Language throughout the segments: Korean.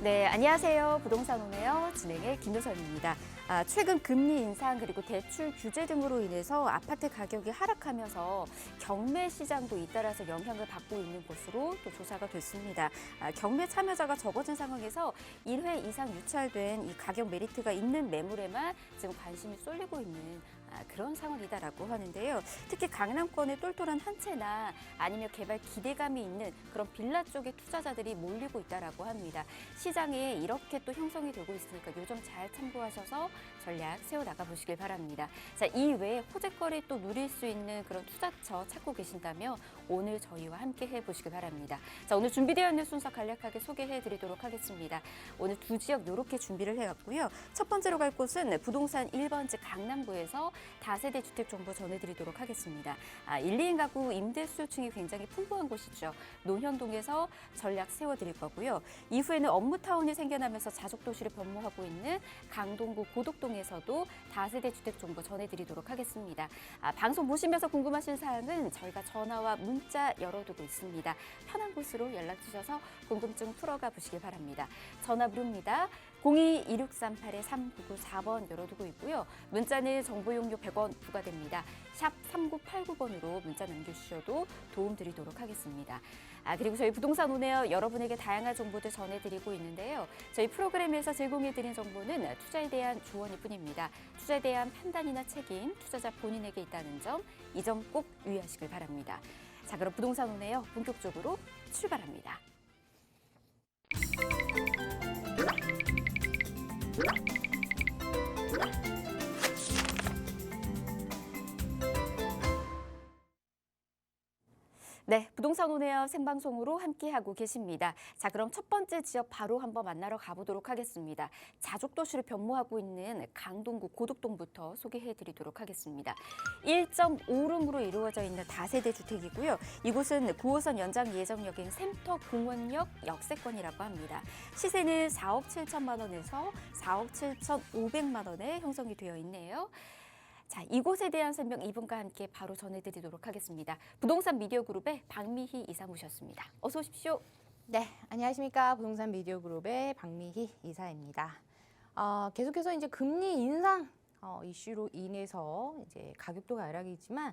네, 안녕하세요. 부동산 오네요. 진행의 김효선입니다. 최근 금리 인상 그리고 대출 규제 등으로 인해서 아파트 가격이 하락하면서 경매 시장도 잇따라서 영향을 받고 있는 것으로 또 조사가 됐습니다. 경매 참여자가 적어진 상황에서 1회 이상 유찰된 이 가격 메리트가 있는 매물에만 지금 관심이 쏠리고 있는 그런 상황이다라고 하는데요. 특히 강남권의 똘똘한 한 채나 아니면 개발 기대감이 있는 그런 빌라 쪽의 투자자들이 몰리고 있다라고 합니다. 시장에 이렇게 또 형성이 되고 있으니까 요점 잘 참고하셔서 전략 세워나가 보시길 바랍니다. 자, 이 외에 호재거리 또 누릴 수 있는 그런 투자처 찾고 계신다면 오늘 저희와 함께 해보시길 바랍니다. 자, 오늘 준비되어 있는 순서 간략하게 소개해드리도록 하겠습니다. 오늘 두 지역 이렇게 준비를 해왔고요. 첫 번째로 갈 곳은 부동산 1번지 강남구에서 다세대 주택 정보 전해드리도록 하겠습니다. 1, 2인 가구 임대 수요층이 굉장히 풍부한 곳이죠. 논현동에서 전략 세워드릴 거고요. 이후에는 업무타운이 생겨나면서 자족도시를 변모하고 있는 강동구 고덕동에서도 다세대 주택 정보 전해드리도록 하겠습니다. 방송 보시면서 궁금하신 사항은 저희가 전화와 문자 열어두고 있습니다. 편한 곳으로 연락 주셔서 궁금증 풀어가 보시길 바랍니다. 전화 부릅니다. 02-2638-3994번 열어두고 있고요. 문자는 정보 용료 100원 부과됩니다. 샵 3989번으로 문자 남겨주셔도 도움 드리도록 하겠습니다. 그리고 저희 부동산 오네요. 여러분에게 다양한 정보들 전해드리고 있는데요. 저희 프로그램에서 제공해드린 정보는 투자에 대한 조언일 뿐입니다. 투자에 대한 판단이나 책임, 투자자 본인에게 있다는 점, 이 점 꼭 유의하시길 바랍니다. 자, 그럼 부동산 오네요. 본격적으로 출발합니다. 네, 부동산 오네요 생방송으로 함께하고 계십니다. 자, 그럼 첫 번째 지역 바로 한번 만나러 가보도록 하겠습니다. 자족도시를 변모하고 있는 강동구 고덕동부터 소개해드리도록 하겠습니다. 1.5룸으로 이루어져 있는 다세대 주택이고요. 이곳은 9호선 연장 예정역인 샘터 공원역 역세권이라고 합니다. 시세는 4억 7천만 원에서 4억 7천5백만 원에 형성이 되어 있네요. 자, 이곳에 대한 설명 이분과 함께 바로 전해드리도록 하겠습니다. 부동산 미디어 그룹의 박미희 이사 모셨습니다. 어서 오십시오. 네, 안녕하십니까. 부동산 미디어 그룹의 박미희 이사입니다. 계속해서 이제 금리 인상 이슈로 인해서 이제 가격도 하락이지만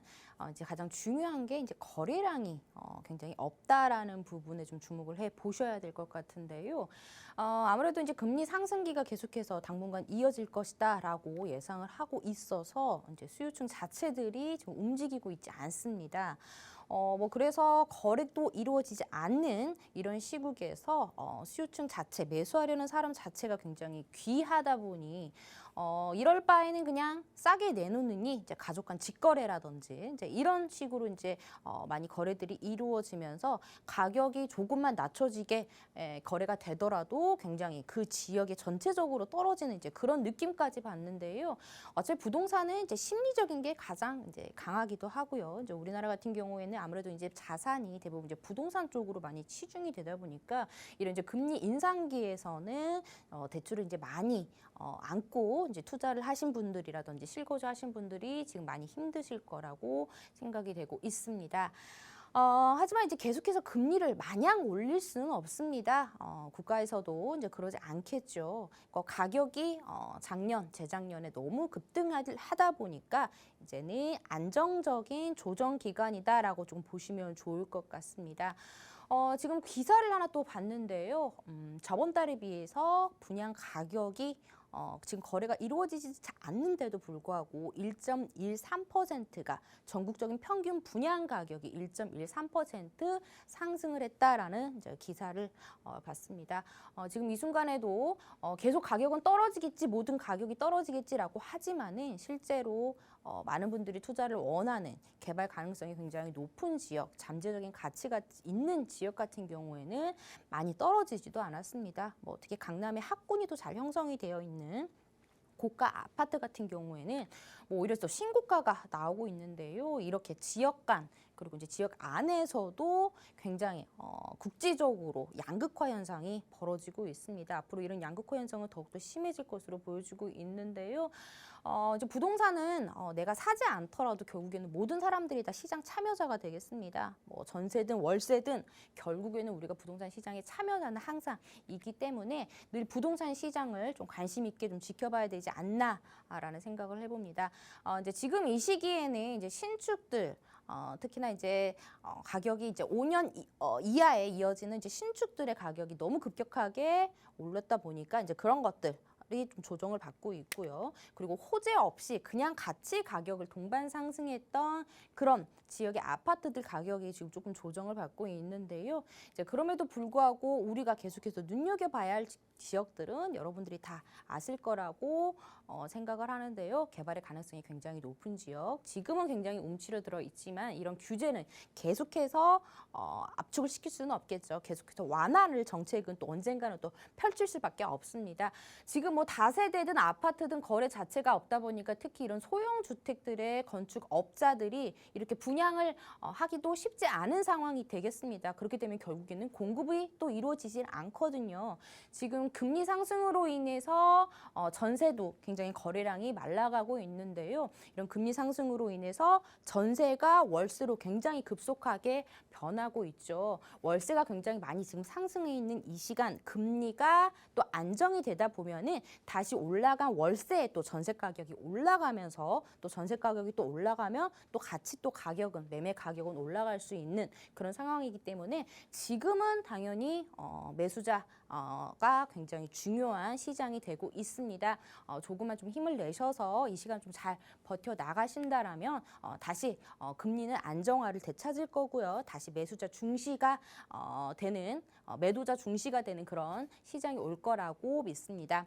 이제 가장 중요한 게 이제 거래량이 굉장히 없다라는 부분에 좀 주목을 해 보셔야 될 것 같은데요. 아무래도 이제 금리 상승기가 계속해서 당분간 이어질 것이다라고 예상을 하고 있어서 이제 수요층 자체들이 좀 움직이고 있지 않습니다. 그래서 거래도 이루어지지 않는 이런 시국에서 수요층 자체, 매수하려는 사람 자체가 굉장히 귀하다 보니 이럴 바에는 그냥 싸게 내놓느니 이제 가족 간 직거래라든지 이제 이런 식으로 이제 많이 거래들이 이루어지면서 가격이 조금만 낮춰지게 거래가 되더라도 굉장히 그 지역에 전체적으로 떨어지는 이제 그런 느낌까지 받는데요. 어차피 부동산은 이제 심리적인 게 가장 이제 강하기도 하고요. 이제 우리나라 같은 경우에는 아무래도 이제 자산이 대부분 이제 부동산 쪽으로 많이 치중이 되다 보니까 이런 이제 금리 인상기에서는 대출을 이제 많이 안고 이제 투자를 하신 분들이라든지 실거주 하신 분들이 지금 많이 힘드실 거라고 생각이 되고 있습니다. 하지만 이제 계속해서 금리를 마냥 올릴 수는 없습니다. 국가에서도 이제 그러지 않겠죠. 가격이 작년, 재작년에 너무 급등하다 보니까 이제는 안정적인 조정 기간이다라고 좀 보시면 좋을 것 같습니다. 지금 기사를 하나 또 봤는데요. 저번 달에 비해서 분양 가격이 지금 거래가 이루어지지 않는데도 불구하고 1.13%가 전국적인 평균 분양 가격이 1.13% 상승을 했다라는 이제 기사를 봤습니다. 지금 이 순간에도 계속 가격은 떨어지겠지, 모든 가격이 떨어지겠지라고 하지만은 실제로 많은 분들이 투자를 원하는 개발 가능성이 굉장히 높은 지역, 잠재적인 가치가 있는 지역 같은 경우에는 많이 떨어지지도 않았습니다. 특히 강남의 학군이 또 잘 형성이 되어 있는 고가 아파트 같은 경우에는 오히려 또 신고가가 나오고 있는데요. 이렇게 지역 간 그리고 이제 지역 안에서도 굉장히 국지적으로 양극화 현상이 벌어지고 있습니다. 앞으로 이런 양극화 현상은 더욱더 심해질 것으로 보여지고 있는데요. 이제 부동산은 내가 사지 않더라도 결국에는 모든 사람들이 다 시장 참여자가 되겠습니다. 뭐 전세든 월세든 결국에는 우리가 부동산 시장에 참여자는 항상 있기 때문에 늘 부동산 시장을 좀 관심 있게 좀 지켜봐야 되지 않나라는 생각을 해봅니다. 이제 지금 이 시기에는 이제 신축들 특히나 이제 가격이 이제 5년 이하에 이어지는 이제 신축들의 가격이 너무 급격하게 올랐다 보니까 이제 그런 것들 좀 조정을 받고 있고요. 그리고 호재 없이 그냥 같이 가격을 동반 상승했던 그런 지역의 아파트들 가격이 지금 조금 조정을 받고 있는데요. 이제 그럼에도 불구하고 우리가 계속해서 눈여겨봐야 할 지역들은 여러분들이 다 아실 거라고 생각을 하는데요. 개발의 가능성이 굉장히 높은 지역. 지금은 굉장히 움츠러들어 있지만 이런 규제는 계속해서 압축을 시킬 수는 없겠죠. 계속해서 완화를 정책은 또 언젠가는 또 펼칠 수밖에 없습니다. 지금 뭐 다세대든 아파트든 거래 자체가 없다 보니까 특히 이런 소형 주택들의 건축업자들이 이렇게 분양을 하기도 쉽지 않은 상황이 되겠습니다. 그렇게 되면 결국에는 공급이 또 이루어지질 않거든요. 지금 금리 상승으로 인해서 전세도 굉장히 거래량이 말라가고 있는데요. 이런 금리 상승으로 인해서 전세가 월세로 굉장히 급속하게 변하고 있죠. 월세가 굉장히 많이 지금 상승해 있는 이 시간 금리가 또 안정이 되다 보면은 다시 올라간 월세에 또 전세 가격이 올라가면서 또 전세 가격이 또 올라가면 또 같이 또 가격은 매매 가격은 올라갈 수 있는 그런 상황이기 때문에 지금은 당연히 매수자가 굉장히 중요한 시장이 되고 있습니다. 조금만 좀 힘을 내셔서 이 시간 좀 잘 버텨 나가신다라면 다시 금리는 안정화를 되찾을 거고요. 다시 매수자 중시가 되는 매도자 중시가 되는 그런 시장이 올 거라고 믿습니다.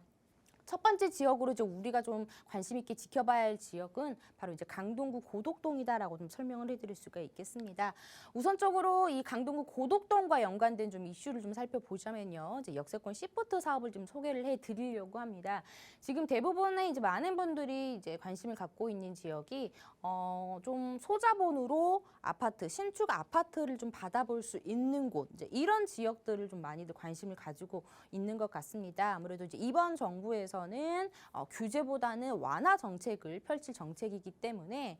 첫 번째 지역으로 이제 우리가 좀 관심 있게 지켜봐야 할 지역은 바로 이제 강동구 고덕동이다라고 좀 설명을 해드릴 수가 있겠습니다. 우선적으로 이 강동구 고덕동과 연관된 좀 이슈를 좀 살펴보자면요, 이제 역세권 시프트 사업을 좀 소개를 해드리려고 합니다. 지금 대부분의 이제 많은 분들이 이제 관심을 갖고 있는 지역이 좀 소자본으로 아파트 신축 아파트를 좀 받아볼 수 있는 곳, 이제 이런 지역들을 좀 많이들 관심을 가지고 있는 것 같습니다. 아무래도 이제 이번 정부에서 는 규제보다는 완화 정책을 펼칠 정책이기 때문에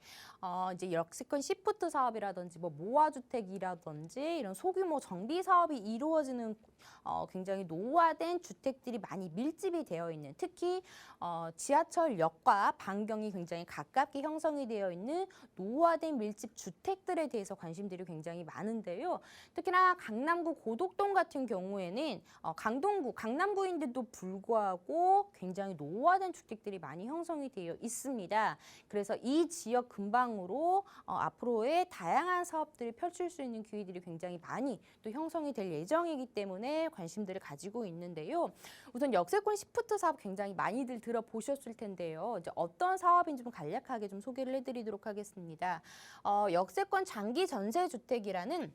이제 역세권 시프트 사업이라든지 뭐 모아주택이라든지 이런 소규모 정비 사업이 이루어지는 굉장히 노후화된 주택들이 많이 밀집이 되어 있는, 특히 지하철역과 반경이 굉장히 가깝게 형성이 되어 있는 노후화된 밀집 주택들에 대해서 관심들이 굉장히 많은데요. 특히나 강남구 고덕동 같은 경우에는 강동구, 강남구인데도 불구하고 굉장히 노후화된 주택들이 많이 형성이 되어 있습니다. 그래서 이 지역 근방으로 앞으로의 다양한 사업들을 펼칠 수 있는 기회들이 굉장히 많이 또 형성이 될 예정이기 때문에 관심들을 가지고 있는데요. 우선 역세권 시프트 사업 굉장히 많이들 들어보셨을 텐데요. 이제 어떤 사업인지 좀 간략하게 좀 소개를 해드리도록 하겠습니다. 역세권 장기 전세 주택이라는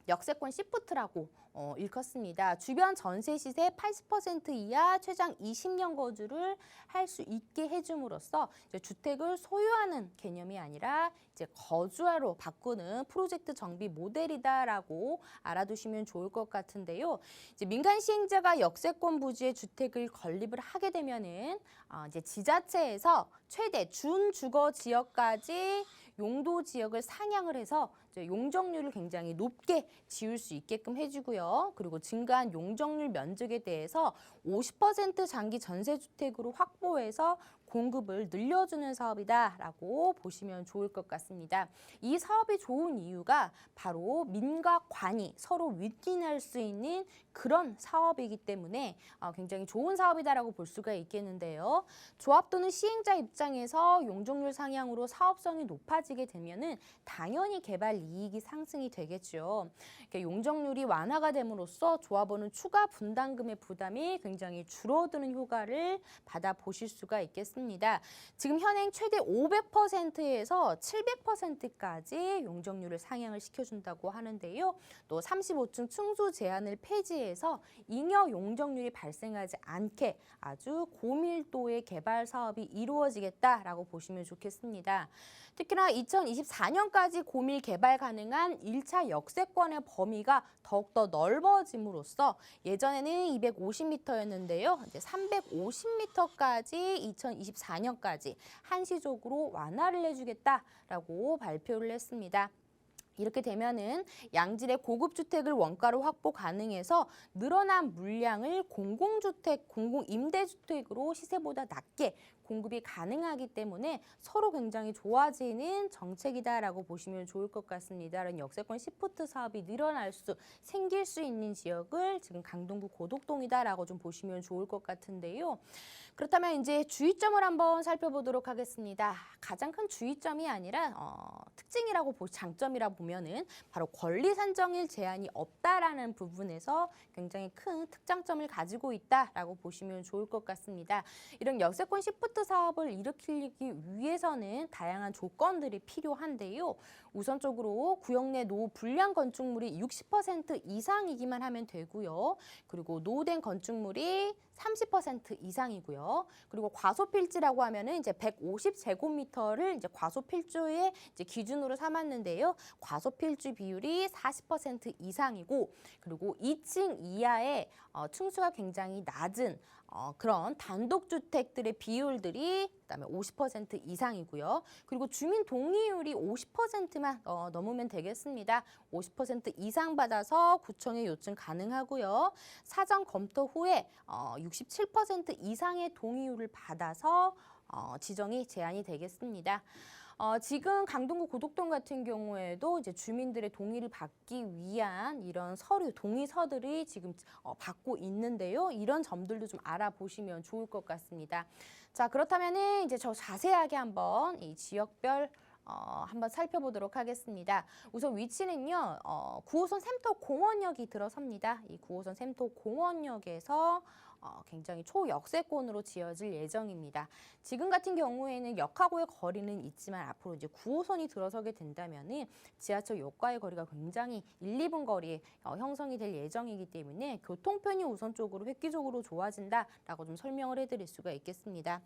역세권 시프트라고 일컫습니다. 주변 전세 시세 80% 이하 최장 20년 거주를 할 수 있게 해줌으로써 이제 주택을 소유하는 개념이 아니라 이제 거주하러 바꾸는 프로젝트 정비 모델이다라고 알아두시면 좋을 것 같은데요. 이제 민간 시행자가 역세권 부지에 주택을 건립을 하게 되면은 이제 지자체에서 최대 준주거 지역까지 용도 지역을 상향을 해서 이제 용적률을 굉장히 높게 지을 수 있게끔 해주고요. 그리고 증가한 용적률 면적에 대해서 50% 장기 전세주택으로 확보해서 공급을 늘려주는 사업이다라고 보시면 좋을 것 같습니다. 이 사업이 좋은 이유가 바로 민과 관이 서로 윈윈할 수 있는 그런 사업이기 때문에 굉장히 좋은 사업이다라고 볼 수가 있겠는데요. 조합 또는 시행자 입장에서 용적률 상향으로 사업성이 높아지게 되면은 당연히 개발 이익이 상승이 되겠죠. 그러니까 용적률이 완화가 됨으로써 조합원은 추가 분담금의 부담이 굉장히 줄어드는 효과를 받아보실 수가 있겠습니다. 지금 현행 최대 500%에서 700%까지 용적률을 상향을 시켜준다고 하는데요. 또 35층 층수 제한을 폐지해서 잉여 용적률이 발생하지 않게 아주 고밀도의 개발 사업이 이루어지겠다라고 보시면 좋겠습니다. 특히나 2024년까지 고밀 개발 개발 가능한 1차 역세권의 범위가 더욱더 넓어짐으로써 예전에는 250m였는데요. 이제 350m까지 2024년까지 한시적으로 완화를 해주겠다라고 발표를 했습니다. 이렇게 되면은 양질의 고급 주택을 원가로 확보 가능해서 늘어난 물량을 공공주택, 공공임대주택으로 시세보다 낮게 공급이 가능하기 때문에 서로 굉장히 좋아지는 정책이다라고 보시면 좋을 것 같습니다. 이런 역세권 시프트 사업이 생길 수 있는 지역을 지금 강동구 고덕동이다라고 좀 보시면 좋을 것 같은데요. 그렇다면 이제 주의점을 한번 살펴보도록 하겠습니다. 가장 큰 주의점이 아니라 장점이라고 보면은 바로 권리 산정일 제한이 없다라는 부분에서 굉장히 큰 특장점을 가지고 있다라고 보시면 좋을 것 같습니다. 이런 역세권 시프트 사업을 일으키기 위해서는 다양한 조건들이 필요한데요. 우선적으로 구역 내 노후 불량 건축물이 60% 이상이기만 하면 되고요. 그리고 노후된 건축물이 30% 이상이고요. 그리고 과소필지라고 하면은 이제 150제곱미터를 이제 과소필주의 이제 기준으로 삼았는데요. 과소필주 비율이 40% 이상이고, 그리고 2층 이하의 층수가 굉장히 낮은 그런 단독주택들의 비율들이 그다음에 50% 이상이고요. 그리고 주민 동의율이 50%만 넘으면 되겠습니다. 50% 이상 받아서 구청에 요청 가능하고요. 사전 검토 후에 67% 이상의 동의율을 받아서 지정이 제한이 되겠습니다. 지금 강동구 고덕동 같은 경우에도 이제 주민들의 동의를 받기 위한 이런 동의서들이 지금 받고 있는데요. 이런 점들도 좀 알아보시면 좋을 것 같습니다. 자, 그렇다면은 이제 저 자세하게 한번 이 지역별 한번 살펴보도록 하겠습니다. 우선 위치는요, 9호선 샘터공원역이 들어섭니다. 이 9호선 샘터공원역에서 굉장히 초역세권으로 지어질 예정입니다. 지금 같은 경우에는 역하고의 거리는 있지만 앞으로 이제 9호선이 들어서게 된다면은 지하철역과의 거리가 굉장히 1, 2분 거리에 형성이 될 예정이기 때문에 교통편이 우선적으로 획기적으로 좋아진다라고 좀 설명을 해드릴 수가 있겠습니다.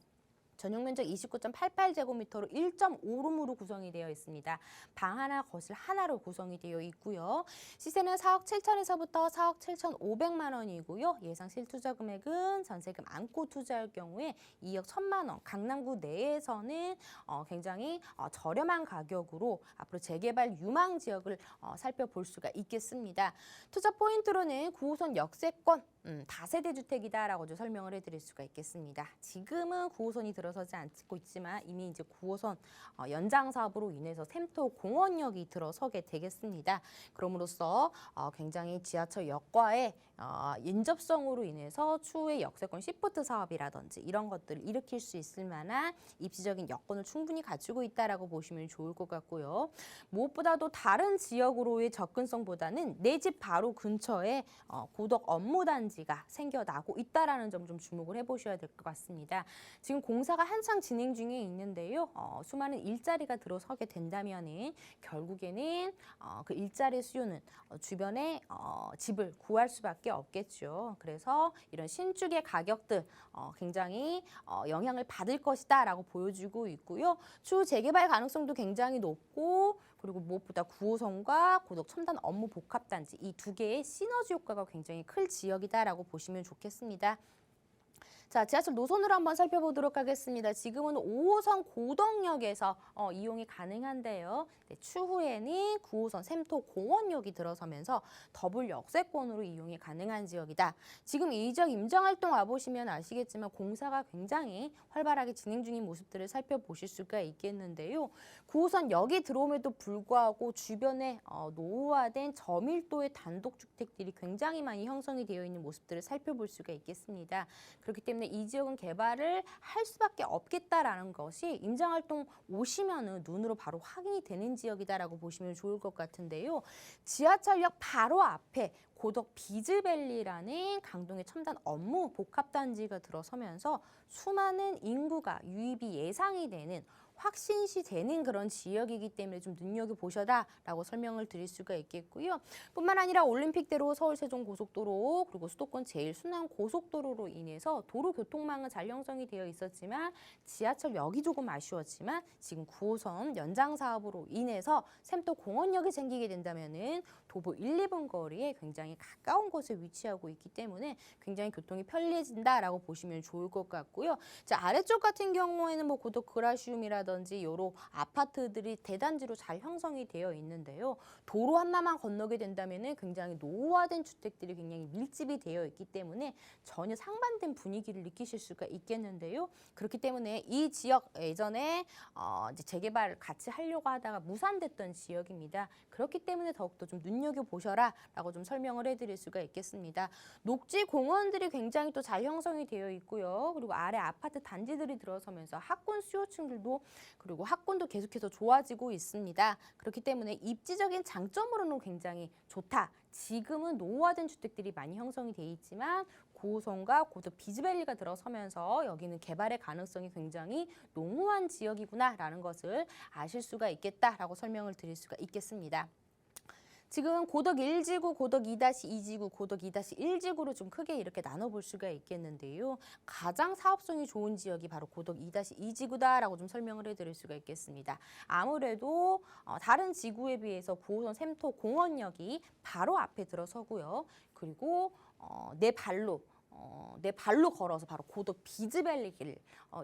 전용 면적 29.88제곱미터로 1.5룸으로 구성이 되어 있습니다. 방 하나, 거실 하나로 구성이 되어 있고요. 시세는 4억 7천에서부터 4억 7,500만 원이고요. 예상 실투자 금액은 전세금 안고 투자할 경우에 2억 1천만 원. 강남구 내에서는 굉장히 저렴한 가격으로 앞으로 재개발 유망 지역을 살펴볼 수가 있겠습니다. 투자 포인트로는 9호선 역세권 다세대 주택이다라고 좀 설명을 해드릴 수가 있겠습니다. 지금은 9호선이 들어서지 않고 있지만 이미 이제 9호선 연장 사업으로 인해서 샘터 공원역이 들어서게 되겠습니다. 그럼으로써 굉장히 지하철역과의 인접성으로 인해서 추후에 역세권 시프트 사업이라든지 이런 것들을 일으킬 수 있을 만한 입지적인 여건을 충분히 갖추고 있다라고 보시면 좋을 것 같고요. 무엇보다도 다른 지역으로의 접근성보다는 내 집 바로 근처에 고덕 업무단지가 생겨나고 있다라는 점 좀 주목을 해보셔야 될 것 같습니다. 지금 공사가 한창 진행 중에 있는데요. 수많은 일자리가 들어서게 된다면은 결국에는 그 일자리 수요는 주변에 집을 구할 수밖에 없겠죠. 그래서 이런 신축의 가격들 굉장히 영향을 받을 것이다라고 보여주고 있고요. 추후 재개발 가능성도 굉장히 높고, 그리고 무엇보다 9호선과 고덕 첨단 업무 복합단지 이 두 개의 시너지 효과가 굉장히 클 지역이다라고 보시면 좋겠습니다. 자, 지하철 노선으로 한번 살펴보도록 하겠습니다. 지금은 5호선 고덕역에서 이용이 가능한데요. 네, 추후에는 9호선 샘터공원역이 들어서면서 더블 역세권으로 이용이 가능한 지역이다. 지금 이 지역 임장활동 와보시면 아시겠지만 공사가 굉장히 활발하게 진행 중인 모습들을 살펴보실 수가 있겠는데요. 9호선 역이 들어옴에도 불구하고 주변에 노후화된 저밀도의 단독주택들이 굉장히 많이 형성이 되어 있는 모습들을 살펴볼 수가 있겠습니다. 그렇기 때문에 이 지역은 개발을 할 수밖에 없겠다라는 것이 임장활동 오시면은 눈으로 바로 확인이 되는 지역이다라고 보시면 좋을 것 같은데요. 지하철역 바로 앞에 고덕 비즈밸리라는 강동의 첨단 업무 복합단지가 들어서면서 수많은 인구가 유입이 예상이 되는 확신시 되는 그런 지역이기 때문에 좀 눈여겨보셔라라고 설명을 드릴 수가 있겠고요. 뿐만 아니라 올림픽대로 서울 세종고속도로 그리고 수도권 제1순환고속도로로 인해서 도로 교통망은 잘 형성이 되어 있었지만 지하철역이 조금 아쉬웠지만 지금 9호선 연장 사업으로 인해서 샘터공원역이 생기게 된다면은 도보 1, 2분 거리에 굉장히 가까운 곳에 위치하고 있기 때문에 굉장히 교통이 편리해진다라고 보시면 좋을 것 같고요. 자, 아래쪽 같은 경우에는 뭐 고덕 그라시움이라든지 여러 아파트들이 대단지로 잘 형성이 되어 있는데요. 도로 하나만 건너게 된다면은 굉장히 노후화된 주택들이 굉장히 밀집이 되어 있기 때문에 전혀 상반된 분위기를 느끼실 수가 있겠는데요. 그렇기 때문에 이 지역 예전에 이제 재개발 같이 하려고 하다가 무산됐던 지역입니다. 그렇기 때문에 더욱더 좀 눈여겨보셔라라고 좀 설명을 해드릴 수가 있겠습니다. 녹지 공원들이 굉장히 또 잘 형성이 되어 있고요. 그리고 아래 아파트 단지들이 들어서면서 학군 수요층들도 그리고 학군도 계속해서 좋아지고 있습니다. 그렇기 때문에 입지적인 장점으로는 굉장히 좋다. 지금은 노후화된 주택들이 많이 형성이 돼 있지만 9호선과 고덕 비즈밸리가 들어서면서 여기는 개발의 가능성이 굉장히 농후한 지역이구나라는 것을 아실 수가 있겠다라고 설명을 드릴 수가 있겠습니다. 지금 고덕 1지구, 고덕 2-2지구, 고덕 2-1지구로 좀 크게 이렇게 나눠볼 수가 있겠는데요. 가장 사업성이 좋은 지역이 바로 고덕 2-2지구다라고 좀 설명을 해드릴 수가 있겠습니다. 아무래도 다른 지구에 비해서 9호선 샘터공원역이 바로 앞에 들어서고요. 그리고 내 발로 걸어서 바로 고덕 비즈밸리를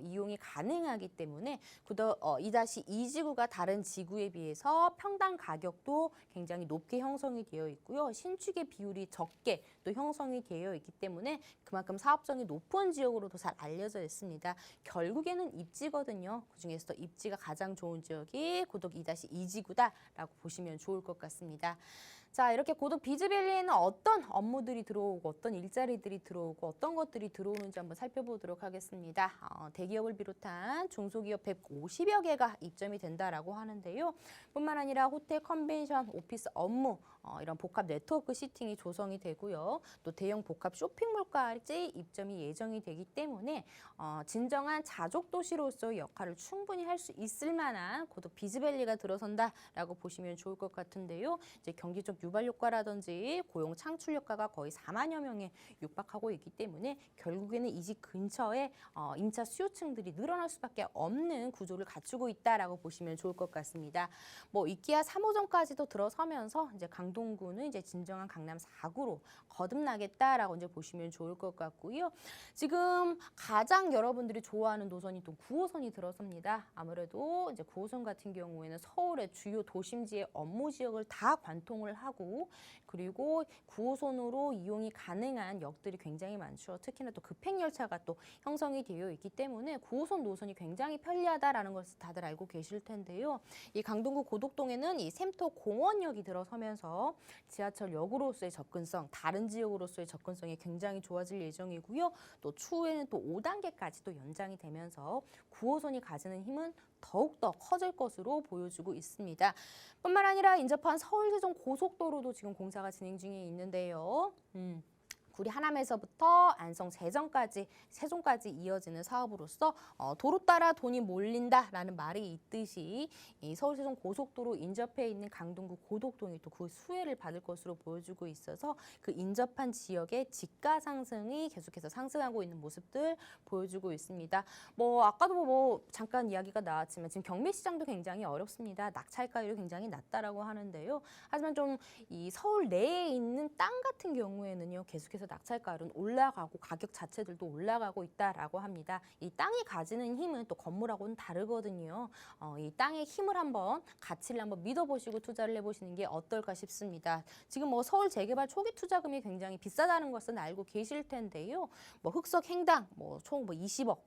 이용이 가능하기 때문에 고덕 2-2지구가 다른 지구에 비해서 평당 가격도 굉장히 높게 형성이 되어 있고요. 신축의 비율이 적게 또 형성이 되어 있기 때문에 그만큼 사업성이 높은 지역으로도 잘 알려져 있습니다. 결국에는 입지거든요. 그중에서도 입지가 가장 좋은 지역이 고덕 2-2지구다라고 보시면 좋을 것 같습니다. 자, 이렇게 고덕 비즈밸리에는 어떤 업무들이 들어오고 어떤 일자리들이 들어오고 어떤 것들이 들어오는지 한번 살펴보도록 하겠습니다. 대기업을 비롯한 중소기업 150여 개가 입점이 된다라고 하는데요. 뿐만 아니라 호텔, 컨벤션, 오피스 업무, 이런 복합 네트워크 시팅이 조성이 되고요. 또 대형 복합 쇼핑몰까지 입점이 예정이 되기 때문에 진정한 자족 도시로서의 역할을 충분히 할 수 있을 만한 고덕 비즈밸리가 들어선다라고 보시면 좋을 것 같은데요. 이제 경제적 유발 효과라든지 고용 창출 효과가 거의 4만여 명에 육박하고 있기 때문에 결국에는 이 집 근처에 임차 수요층들이 늘어날 수밖에 없는 구조를 갖추고 있다라고 보시면 좋을 것 같습니다. 뭐 이케아 3호점까지도 들어서면서 이제 강동구는 이제 진정한 강남 4구로 거듭나겠다라고 이제 보시면 좋을 것 같고요. 지금 가장 여러분들이 좋아하는 노선이 또 9호선이 들어섭니다. 아무래도 이제 9호선 같은 경우에는 서울의 주요 도심지의 업무 지역을 다 관통을 하고 그리고 9호선으로 이용이 가능한 역들이 굉장히 많죠. 특히나 또 급행열차가 또 형성이 되어 있기 때문에 9호선 노선이 굉장히 편리하다라는 것을 다들 알고 계실 텐데요. 이 강동구 고덕동에는 이 샘터공원역이 들어서면서 지하철역으로서의 접근성, 다른 지역으로서의 접근성이 굉장히 좋아질 예정이고요. 또 추후에는 또 5단계까지 또 연장이 되면서 9호선이 가지는 힘은 더욱더 커질 것으로 보여지고 있습니다. 뿐만 아니라 인접한 서울-세종 고속도로도 지금 공사가 진행 중에 있는데요. 구리 하남에서부터 안성 세종까지 이어지는 사업으로서 도로 따라 돈이 몰린다라는 말이 있듯이 이 서울-세종 고속도로 인접해 있는 강동구 고덕동이 또 그 수혜를 받을 것으로 보여주고 있어서 그 인접한 지역의 집가 상승이 계속해서 상승하고 있는 모습들 보여주고 있습니다. 뭐 아까도 뭐 잠깐 이야기가 나왔지만 지금 경매 시장도 굉장히 어렵습니다. 낙찰가율이 굉장히 낮다라고 하는데요. 하지만 좀 이 서울 내에 있는 땅 같은 경우에는요 계속해서 낙찰가율은 올라가고 가격 자체들도 올라가고 있다라고 합니다. 이 땅이 가지는 힘은 또 건물하고는 다르거든요. 이 땅의 힘을 한번 가치를 한번 믿어보시고 투자를 해보시는 게 어떨까 싶습니다. 지금 뭐 서울 재개발 초기 투자금이 굉장히 비싸다는 것은 알고 계실 텐데요. 뭐 흑석 행당 총 20억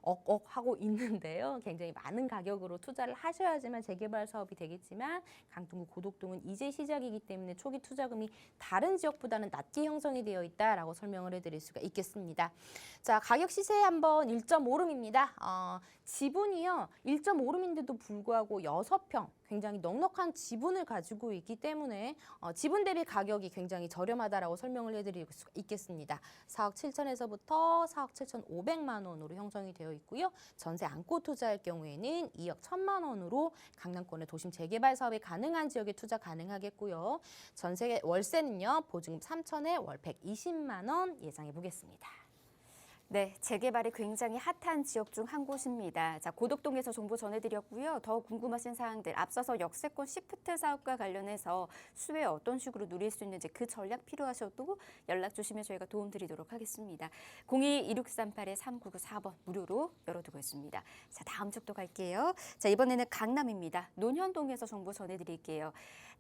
억 하고 있는데요. 굉장히 많은 가격으로 투자를 하셔야지만 재개발 사업이 되겠지만 강동구 고덕동은 이제 시작이기 때문에 초기 투자금이 다른 지역보다는 낮게 형성이 되어 있다라고 설명을 해드릴 수가 있겠습니다. 자, 가격 시세 한번 1.5룸입니다. 지분이요 1.5룸인데도 불구하고 6평 굉장히 넉넉한 지분을 가지고 있기 때문에 지분 대비 가격이 굉장히 저렴하다라고 설명을 해드릴 수 있겠습니다. 4억 7천에서부터 4억 7,500만 원으로 형성이 되어 있고요. 전세 안고 투자할 경우에는 2억 1천만 원으로 강남권의 도심 재개발 사업이 가능한 지역에 투자 가능하겠고요. 전세 월세는요. 보증금 3천에 월 120만 원 예상해 보겠습니다. 네, 재개발이 굉장히 핫한 지역 중 한 곳입니다. 자, 고덕동에서 정보 전해드렸고요. 더 궁금하신 사항들, 앞서서 역세권 시프트 사업과 관련해서 수혜 어떤 식으로 누릴 수 있는지 그 전략 필요하셔도 연락 주시면 저희가 도움드리도록 하겠습니다. 02-2638-3994번 무료로 열어두고 있습니다. 자, 다음 쪽도 갈게요. 자, 이번에는 강남입니다. 논현동에서 정보 전해드릴게요.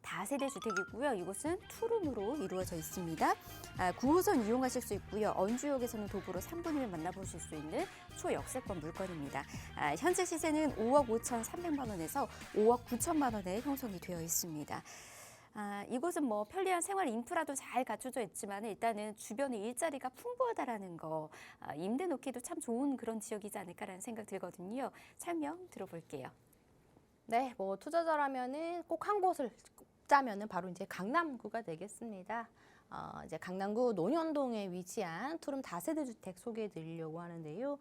다세대 주택이고요. 이곳은 투룸으로 이루어져 있습니다. 9호선 이용하실 수 있고요. 언주역에서는 도보로 3분이면 만나보실 수 있는 초역세권 물건입니다. 현재 시세는 5억 5,300만 원에서 5억 9천만 원에 형성이 되어 있습니다. 이곳은 뭐 편리한 생활 인프라도 잘 갖춰져 있지만 일단은 주변에 일자리가 풍부하다라는 거, 임대 놓기도 참 좋은 그런 지역이지 않을까라는 생각 들거든요. 설명 들어볼게요. 네, 뭐 투자자라면은 꼭 한 곳을 꼽자면은 바로 이제 강남구가 되겠습니다. 이제 강남구 논현동에 위치한 투룸 다세대 주택 소개해 드리려고 하는데요.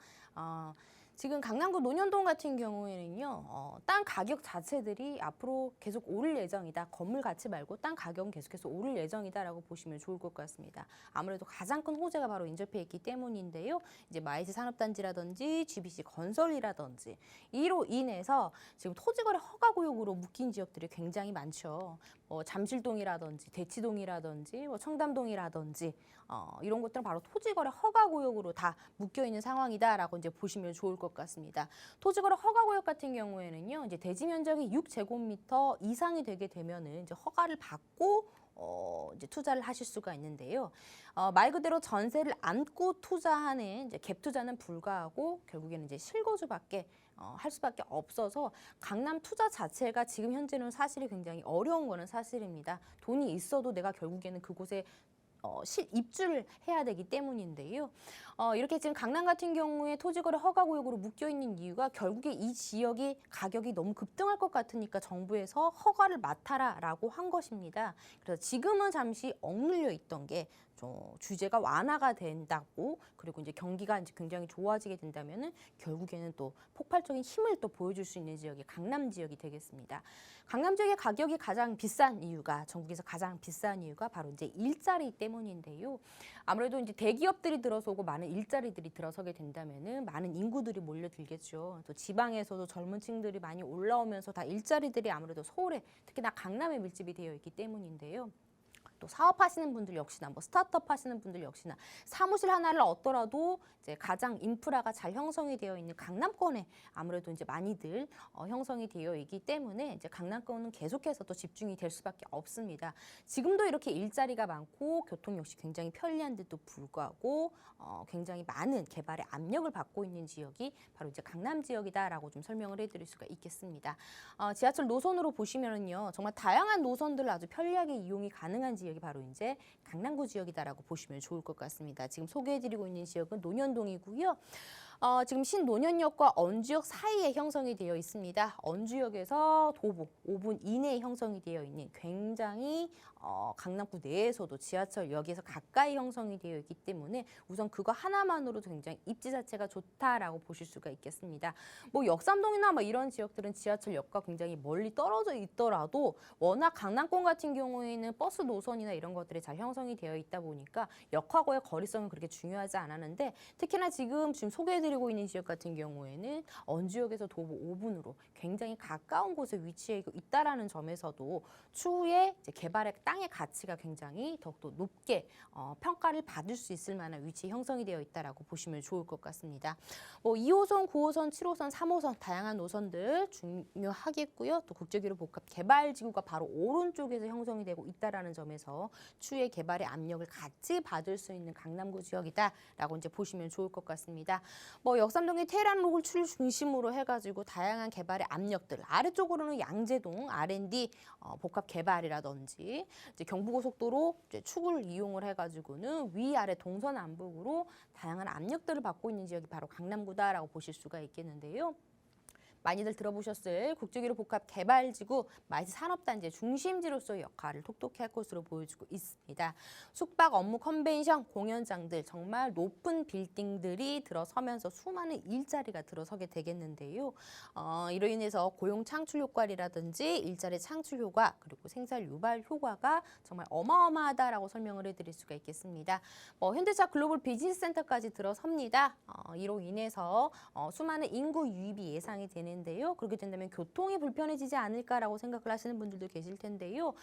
지금 강남구 논현동 같은 경우에는요, 땅 가격 자체들이 앞으로 계속 오를 예정이다. 건물 가치 말고 땅 가격은 계속해서 오를 예정이다라고 보시면 좋을 것 같습니다. 아무래도 가장 큰 호재가 바로 인접해 있기 때문인데요. 이제 마이스 산업단지라든지 GBC 건설이라든지 이로 인해서 지금 토지거래 허가구역으로 묶인 지역들이 굉장히 많죠. 잠실동이라든지 대치동이라든지 청담동이라든지 이런 것들은 바로 토지거래 허가구역으로 다 묶여 있는 상황이다라고 이제 보시면 좋을 것 같습니다. 토지거래 허가구역 같은 경우에는요, 이제 대지 면적이 6제곱미터 이상이 되게 되면은 이제 허가를 받고 이제 투자를 하실 수가 있는데요. 말 그대로 전세를 안고 투자하는 이제 갭 투자는 불가하고 결국에는 이제 실거주밖에 할 수밖에 없어서 강남 투자 자체가 지금 현재는 사실이 굉장히 어려운 거는 사실입니다. 돈이 있어도 내가 결국에는 그곳에 입주를 해야 되기 때문인데요. 이렇게 지금 강남 같은 경우에 토지거래 허가구역으로 묶여있는 이유가 결국에 이 지역이 가격이 너무 급등할 것 같으니까 정부에서 허가를 맡아라라고 한 것입니다. 그래서 지금은 잠시 억눌려 있던 게 규제가 완화가 된다고, 그리고 이제 경기가 이제 굉장히 좋아지게 된다면은 결국에는 또 폭발적인 힘을 또 보여줄 수 있는 지역이 강남 지역이 되겠습니다. 강남 지역의 가격이 가장 비싼 이유가, 전국에서 가장 비싼 이유가 바로 이제 일자리 때문인데요. 아무래도 이제 대기업들이 들어서고 많은 일자리들이 들어서게 된다면은 많은 인구들이 몰려들겠죠. 또 지방에서도 젊은 층들이 많이 올라오면서 다 일자리들이 아무래도 서울에, 특히나 강남에 밀집이 되어 있기 때문인데요. 또 사업하시는 분들 역시나 스타트업 하시는 분들 역시나 사무실 하나를 얻더라도 이제 가장 인프라가 잘 형성이 되어 있는 강남권에 아무래도 이제 많이들 형성이 되어 있기 때문에 이제 강남권은 계속해서 또 집중이 될 수밖에 없습니다. 지금도 이렇게 일자리가 많고 교통 역시 굉장히 편리한데도 불구하고 굉장히 많은 개발의 압력을 받고 있는 지역이 바로 이제 강남 지역이다라고 좀 설명을 해드릴 수가 있겠습니다. 지하철 노선으로 보시면은요, 정말 다양한 노선들을 아주 편리하게 이용이 가능한 지역이 바로 이제 강남구 지역이다라고 보시면 좋을 것 같습니다. 지금 소개해드리고 있는 지역은 논현동이고요. 지금 신논현역과 언주역 사이에 형성이 되어 있습니다. 언주역에서 도보 5분 이내에 형성이 되어 있는 굉장히 강남구 내에서도 지하철역에서 가까이 형성이 되어 있기 때문에 우선 그거 하나만으로도 굉장히 입지 자체가 좋다라고 보실 수가 있겠습니다. 뭐 역삼동이나 뭐 이런 지역들은 지하철역과 굉장히 멀리 떨어져 있더라도 워낙 강남권 같은 경우에는 버스 노선이나 이런 것들이 잘 형성이 되어 있다 보니까 역하고의 거리성은 그렇게 중요하지 않았는데, 특히나 지금 소개해드리고 있는 지역 같은 경우에는 언주역에서 도보 5분으로 굉장히 가까운 곳에 위치해 있다라는 점에서도 추후에 이제 개발의 땅의 가치가 굉장히 더욱더 높게 평가를 받을 수 있을 만한 위치에 형성이 되어 있다라고 보시면 좋을 것 같습니다. 뭐 2호선, 9호선, 7호선, 3호선 다양한 노선들 중요하겠고요. 또 국제기로 복합 개발지구가 바로 오른쪽에서 형성이 되고 있다라는 점에서 추후에 개발의 압력을 같이 받을 수 있는 강남구 지역이다라고 이제 보시면 좋을 것 같습니다. 뭐 역삼동의 테란로를 중심으로 해가지고 다양한 개발의 압력들, 아래쪽으로는 양재동 R&D 복합 개발이라든지 이제 경부고속도로 이제 축을 이용을 해가지고는 위아래 동서남북으로 다양한 압력들을 받고 있는 지역이 바로 강남구다라고 보실 수가 있겠는데요. 많이들 들어보셨을 국제기록 복합 개발지구 마이스 산업단지의 중심지로서의 역할을 톡톡히 할 것으로 보여지고 있습니다. 숙박, 업무 컨벤션, 공연장들 정말 높은 빌딩들이 들어서면서 수많은 일자리가 들어서게 되겠는데요. 이로 인해서 고용 창출 효과라든지 일자리 창출 효과 그리고 생산 유발 효과가 정말 어마어마하다라고 설명을 해드릴 수가 있겠습니다. 현대차 글로벌 비즈니스 센터까지 들어섭니다. 이로 인해서 수많은 인구 유입이 예상이 되는데요. 그렇게 된다면 교통이 불편해지지 않을까라고 생각을 하시는 분들도 계실 텐데요.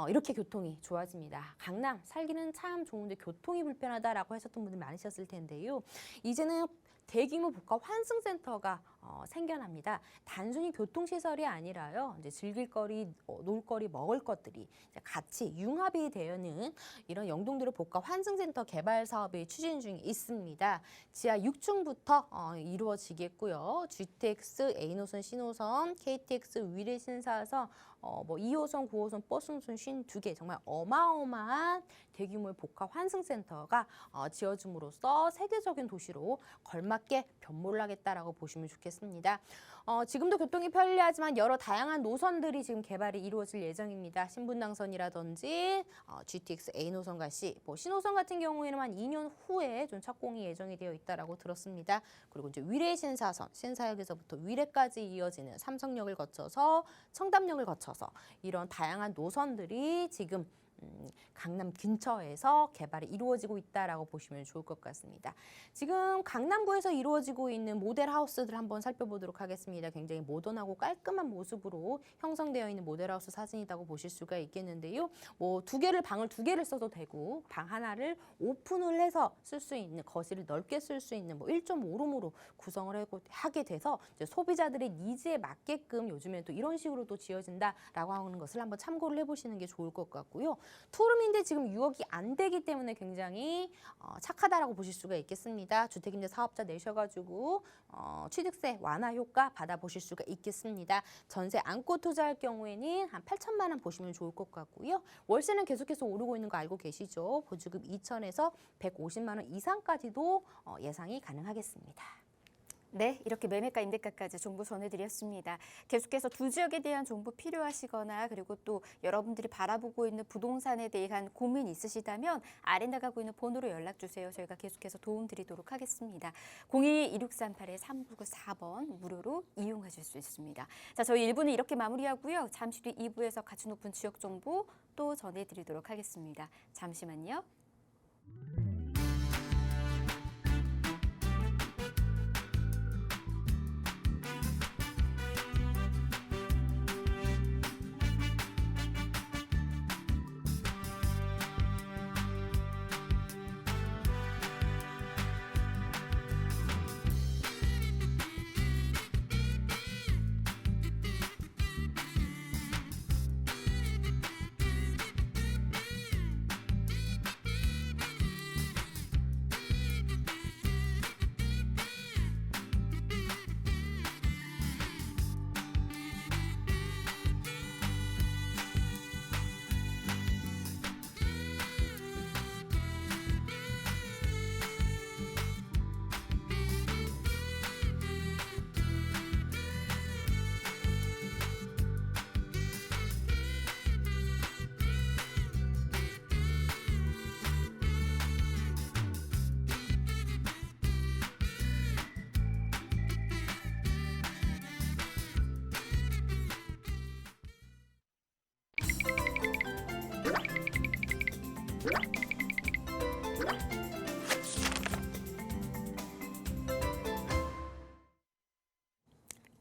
이렇게 교통이 좋아집니다. 강남 살기는 참 좋은데 교통이 불편하다라고 하셨던 분들 많으셨을 텐데요. 이제는 대규모 복합 환승센터가 생겨납니다. 단순히 교통시설이 아니라요. 이제 즐길 거리, 놀거리, 먹을 것들이 이제 같이 융합이 되는 이런 영동도로 복합 환승센터 개발 사업이 추진 중에 있습니다. 지하 6층부터 이루어지겠고요. GTX A노선, C노선, KTX 위례 신사선 2호선, 9호선 버스 노선 52개 정말 어마어마한 대규모의 복합 환승센터가 지어짐으로써 세계적인 도시로 걸맞게 변모를 하겠다라고 보시면 좋겠습니다. 지금도 교통이 편리하지만 여러 다양한 노선들이 지금 개발이 이루어질 예정입니다. 신분당선이라든지 GTX A노선과 C, C노선 같은 경우에는 한 2년 후에 좀 착공이 예정이 되어 있다라고 들었습니다. 그리고 이제 위례 신사선, 신사역에서부터 위례까지 이어지는 삼성역을 거쳐서 청담역을 거쳐서 이런 다양한 노선들이 지금 강남 근처에서 개발이 이루어지고 있다라고 보시면 좋을 것 같습니다. 지금 강남구에서 이루어지고 있는 모델 하우스들 한번 살펴보도록 하겠습니다. 굉장히 모던하고 깔끔한 모습으로 형성되어 있는 모델 하우스 사진이라고 보실 수가 있겠는데요. 방을 두 개를 써도 되고 방 하나를 오픈을 해서 쓸 수 있는 거실을 넓게 쓸 수 있는 1.5룸으로 구성을 하게 돼서 이제 소비자들의 니즈에 맞게끔 요즘에 또 이런 식으로 또 지어진다라고 하는 것을 한번 참고를 해보시는 게 좋을 것 같고요. 투룸인데 지금 6억이 안 되기 때문에 굉장히 착하다라고 보실 수가 있겠습니다. 주택임대 사업자 내셔가지고 취득세 완화 효과 받아보실 수가 있겠습니다. 전세 안고 투자할 경우에는 한 8천만 원 보시면 좋을 것 같고요. 월세는 계속해서 오르고 있는 거 알고 계시죠? 보증금 2천에서 150만 원 이상까지도 예상이 가능하겠습니다. 네, 이렇게 매매가 임대가까지 정보 전해드렸습니다. 계속해서 두 지역에 대한 정보 필요하시거나 그리고 또 여러분들이 바라보고 있는 부동산에 대한 고민 있으시다면 아래 나가고 있는 번호로 연락 주세요. 저희가 계속해서 도움드리도록 하겠습니다. 02-2638-3994번 무료로 이용하실 수 있습니다. 자, 저희 1부는 이렇게 마무리하고요. 잠시 뒤 2부에서 가치 높은 지역 정보 또 전해드리도록 하겠습니다. 잠시만요.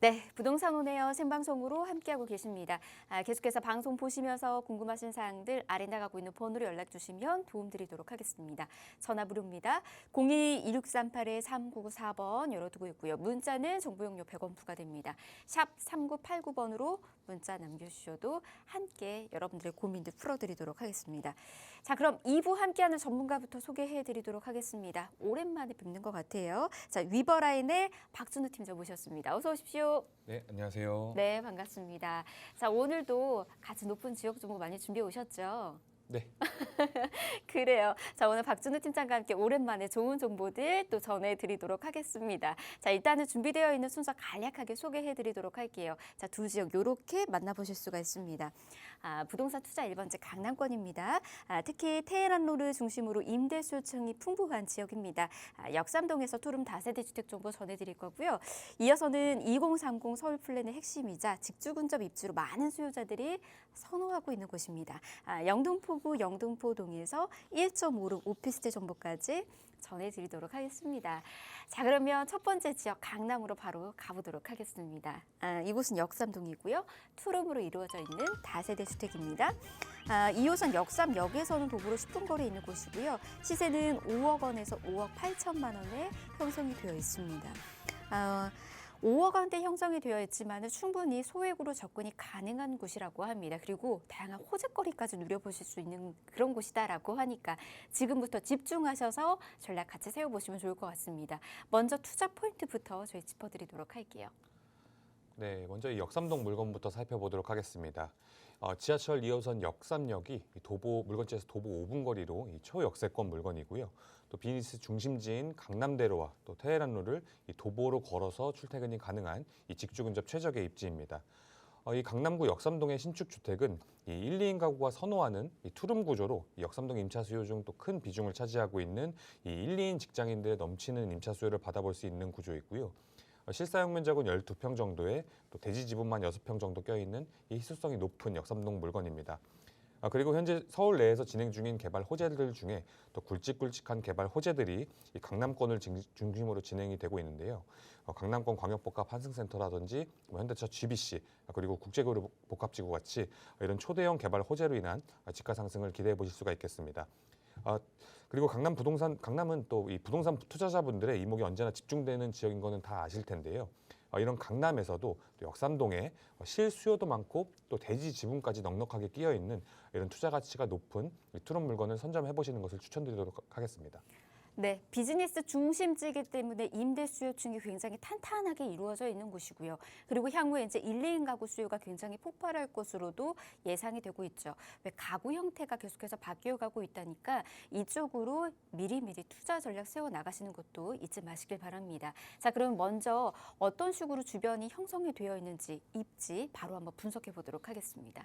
네, 부동산 오네요 생방송으로 함께하고 계십니다. 계속해서 방송 보시면서 궁금하신 사항들 아래 나가고 있는 번호로 연락 주시면 도움드리도록 하겠습니다. 전화 무료입니다. 02-2638-3994번 열어두고 있고요. 문자는 정보용료 100원 부과됩니다. 샵 3989번으로 문자 남겨주셔도 함께 여러분들의 고민들 풀어드리도록 하겠습니다. 자, 그럼 2부 함께하는 전문가부터 소개해드리도록 하겠습니다. 오랜만에 뵙는 것 같아요. 자, 위버라인의 박준우 팀장 모셨습니다. 어서 오십시오. 네, 안녕하세요. 네, 반갑습니다. 자, 오늘도 가치 높은 지역 정보 많이 준비해 오셨죠? 네. 그래요. 자, 오늘 박준우 팀장과 함께 오랜만에 좋은 정보들 또 전해드리도록 하겠습니다. 자, 일단은 준비되어 있는 순서 간략하게 소개해드리도록 할게요. 자, 두 지역 요렇게 만나보실 수가 있습니다. 부동산 투자 1번지 강남권입니다. 특히 테헤란로를 중심으로 임대수 요청이 풍부한 지역입니다. 역삼동에서 투룸 다세대 주택 정보 전해드릴 거고요. 이어서는 2030 서울 플랜의 핵심이자 직주 근접 입지로 많은 수요자들이 선호하고 있는 곳입니다. 영등포구 영등포동에서 1.56 오피스텔 정보까지 전해드리도록 하겠습니다. 자, 그러면 첫 번째 지역 강남으로 바로 가보도록 하겠습니다. 이곳은 역삼동이고요. 투룸으로 이루어져 있는 다세대 주택입니다. 2호선 역삼역에서는 도보로 10분 거리에 있는 곳이고요. 시세는 5억 원에서 5억 8천만 원에 형성이 되어 있습니다. 5억 원대 형성이 되어 있지만 충분히 소액으로 접근이 가능한 곳이라고 합니다. 그리고 다양한 호재거리까지 누려보실 수 있는 그런 곳이다라고 하니까 지금부터 집중하셔서 전략 같이 세워보시면 좋을 것 같습니다. 먼저 투자 포인트부터 저희 짚어드리도록 할게요. 네, 먼저 이 역삼동 물건부터 살펴보도록 하겠습니다. 지하철 2호선 역삼역이 물건지에서 도보 5분 거리로 이 초역세권 물건이고요. 또 비즈니스 중심지인 강남대로와 또 테헤란로를 이 도보로 걸어서 출퇴근이 가능한 이 직주 근접 최적의 입지입니다. 이 강남구 역삼동의 신축 주택은 이 1, 2인 가구가 선호하는 이 투룸 구조로 이 역삼동 임차 수요 중 또 큰 비중을 차지하고 있는 이 1, 2인 직장인들의 넘치는 임차 수요를 받아볼 수 있는 구조이고요. 실사용 면적은 12평 정도에 또 대지 지분만 6평 정도 껴있는 이 희소성이 높은 역삼동 물건입니다. 그리고 현재 서울 내에서 진행 중인 개발 호재들 중에 또 굵직굵직한 개발 호재들이 이 강남권을 중심으로 진행이 되고 있는데요. 강남권 광역복합 환승센터라든지 현대차 GBC 그리고 국제교류 복합지구 같이 이런 초대형 개발 호재로 인한 지가 상승을 기대해 보실 수가 있겠습니다. 그리고 강남은 또 이 부동산 투자자분들의 이목이 언제나 집중되는 지역인 거는 다 아실 텐데요. 이런 강남에서도 또 역삼동에 실수요도 많고 또 대지 지분까지 넉넉하게 끼어 있는 이런 투자 가치가 높은 투룸 물건을 선점해 보시는 것을 추천드리도록 하겠습니다. 네, 비즈니스 중심지이기 때문에 임대 수요층이 굉장히 탄탄하게 이루어져 있는 곳이고요. 그리고 향후에 이제 1, 2인 가구 수요가 굉장히 폭발할 것으로도 예상이 되고 있죠. 왜 가구 형태가 계속해서 바뀌어가고 있다니까 이쪽으로 미리미리 투자 전략 세워 나가시는 것도 잊지 마시길 바랍니다. 자, 그럼 먼저 어떤 식으로 주변이 형성이 되어 있는지 입지 바로 한번 분석해 보도록 하겠습니다.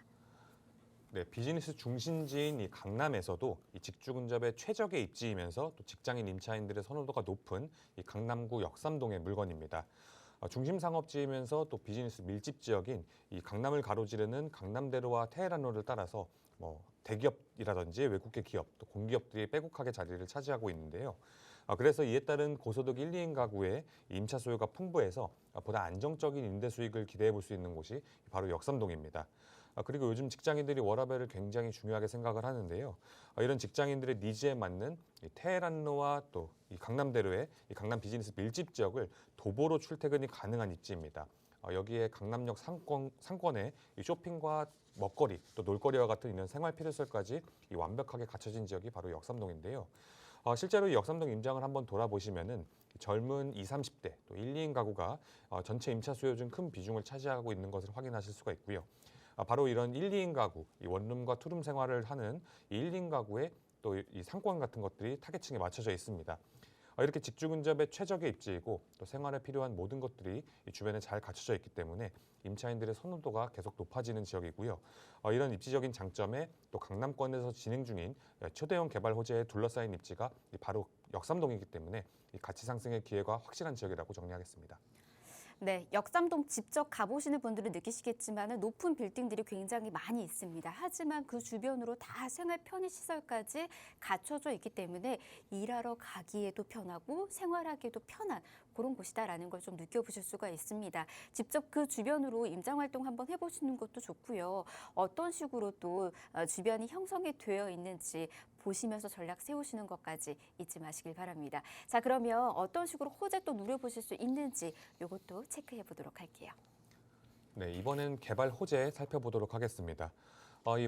네, 비즈니스 중심지인 이 강남에서도 이 직주 근접의 최적의 입지이면서 또 직장인 임차인들의 선호도가 높은 이 강남구 역삼동의 물건입니다. 중심 상업지이면서 또 비즈니스 밀집 지역인 이 강남을 가로지르는 강남대로와 테헤란로를 따라서 대기업이라든지 외국계 기업, 또 공기업들이 빼곡하게 자리를 차지하고 있는데요. 그래서 이에 따른 고소득 1, 2인 가구의 임차 수요가 풍부해서 보다 안정적인 임대 수익을 기대해 볼 수 있는 곳이 바로 역삼동입니다. 그리고 요즘 직장인들이 워라밸을 굉장히 중요하게 생각을 하는데요. 이런 직장인들의 니즈에 맞는 이 테헤란로와 또 이 강남대로의 이 강남 비즈니스 밀집 지역을 도보로 출퇴근이 가능한 입지입니다. 여기에 강남역 상권에 이 쇼핑과 먹거리 또 놀거리와 같은 이런 생활 필요성까지 이 완벽하게 갖춰진 지역이 바로 역삼동인데요. 실제로 이 역삼동 임장을 한번 돌아보시면은 젊은 20, 30대 또 1, 2인 가구가 전체 임차 수요 중 큰 비중을 차지하고 있는 것을 확인하실 수가 있고요. 바로 이런 1, 2인 가구, 이 원룸과 투룸 생활을 하는 이 1, 2인 가구의 또 이 상권 같은 것들이 타겟층에 맞춰져 있습니다. 이렇게 직주 근접의 최적의 입지이고 또 생활에 필요한 모든 것들이 이 주변에 잘 갖춰져 있기 때문에 임차인들의 선호도가 계속 높아지는 지역이고요. 이런 입지적인 장점에 또 강남권에서 진행 중인 초대형 개발 호재에 둘러싸인 입지가 바로 역삼동이기 때문에 이 가치 상승의 기회가 확실한 지역이라고 정리하겠습니다. 네, 역삼동 직접 가보시는 분들은 느끼시겠지만 높은 빌딩들이 굉장히 많이 있습니다. 하지만 그 주변으로 다 생활 편의시설까지 갖춰져 있기 때문에 일하러 가기에도 편하고 생활하기에도 편한 그런 곳이다라는 걸 좀 느껴보실 수가 있습니다. 직접 그 주변으로 임장활동 한번 해보시는 것도 좋고요. 어떤 식으로 또 주변이 형성이 되어 있는지 보시면서 전략 세우시는 것까지 잊지 마시길 바랍니다. 자, 그러면 어떤 식으로 호재 또 누려보실 수 있는지 이것도 체크해 보도록 할게요. 네, 이번엔 개발 호재 살펴보도록 하겠습니다.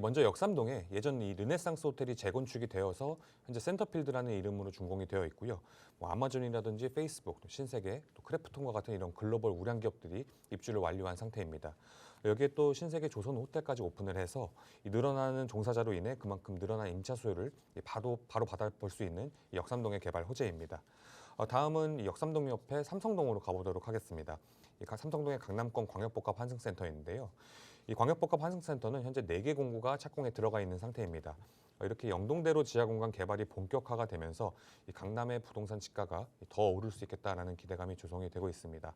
먼저 역삼동에 예전 이 르네상스 호텔이 재건축이 되어서 현재 센터필드라는 이름으로 준공이 되어 있고요. 아마존이라든지 페이스북, 또 신세계, 또 크래프톤과 같은 이런 글로벌 우량 기업들이 입주를 완료한 상태입니다. 여기에 또 신세계 조선 호텔까지 오픈을 해서 이 늘어나는 종사자로 인해 그만큼 늘어난 임차 수요를 바로 받아볼 수 있는 이 역삼동의 개발 호재입니다. 다음은 이 역삼동 옆에 삼성동으로 가보도록 하겠습니다. 이 삼성동의 강남권 광역복합 환승센터인데요. 이 광역복합 환승센터는 현재 4개 공구가 착공에 들어가 있는 상태입니다. 이렇게 영동대로 지하공간 개발이 본격화가 되면서 이 강남의 부동산 지가가 더 오를 수 있겠다라는 기대감이 조성이 되고 있습니다.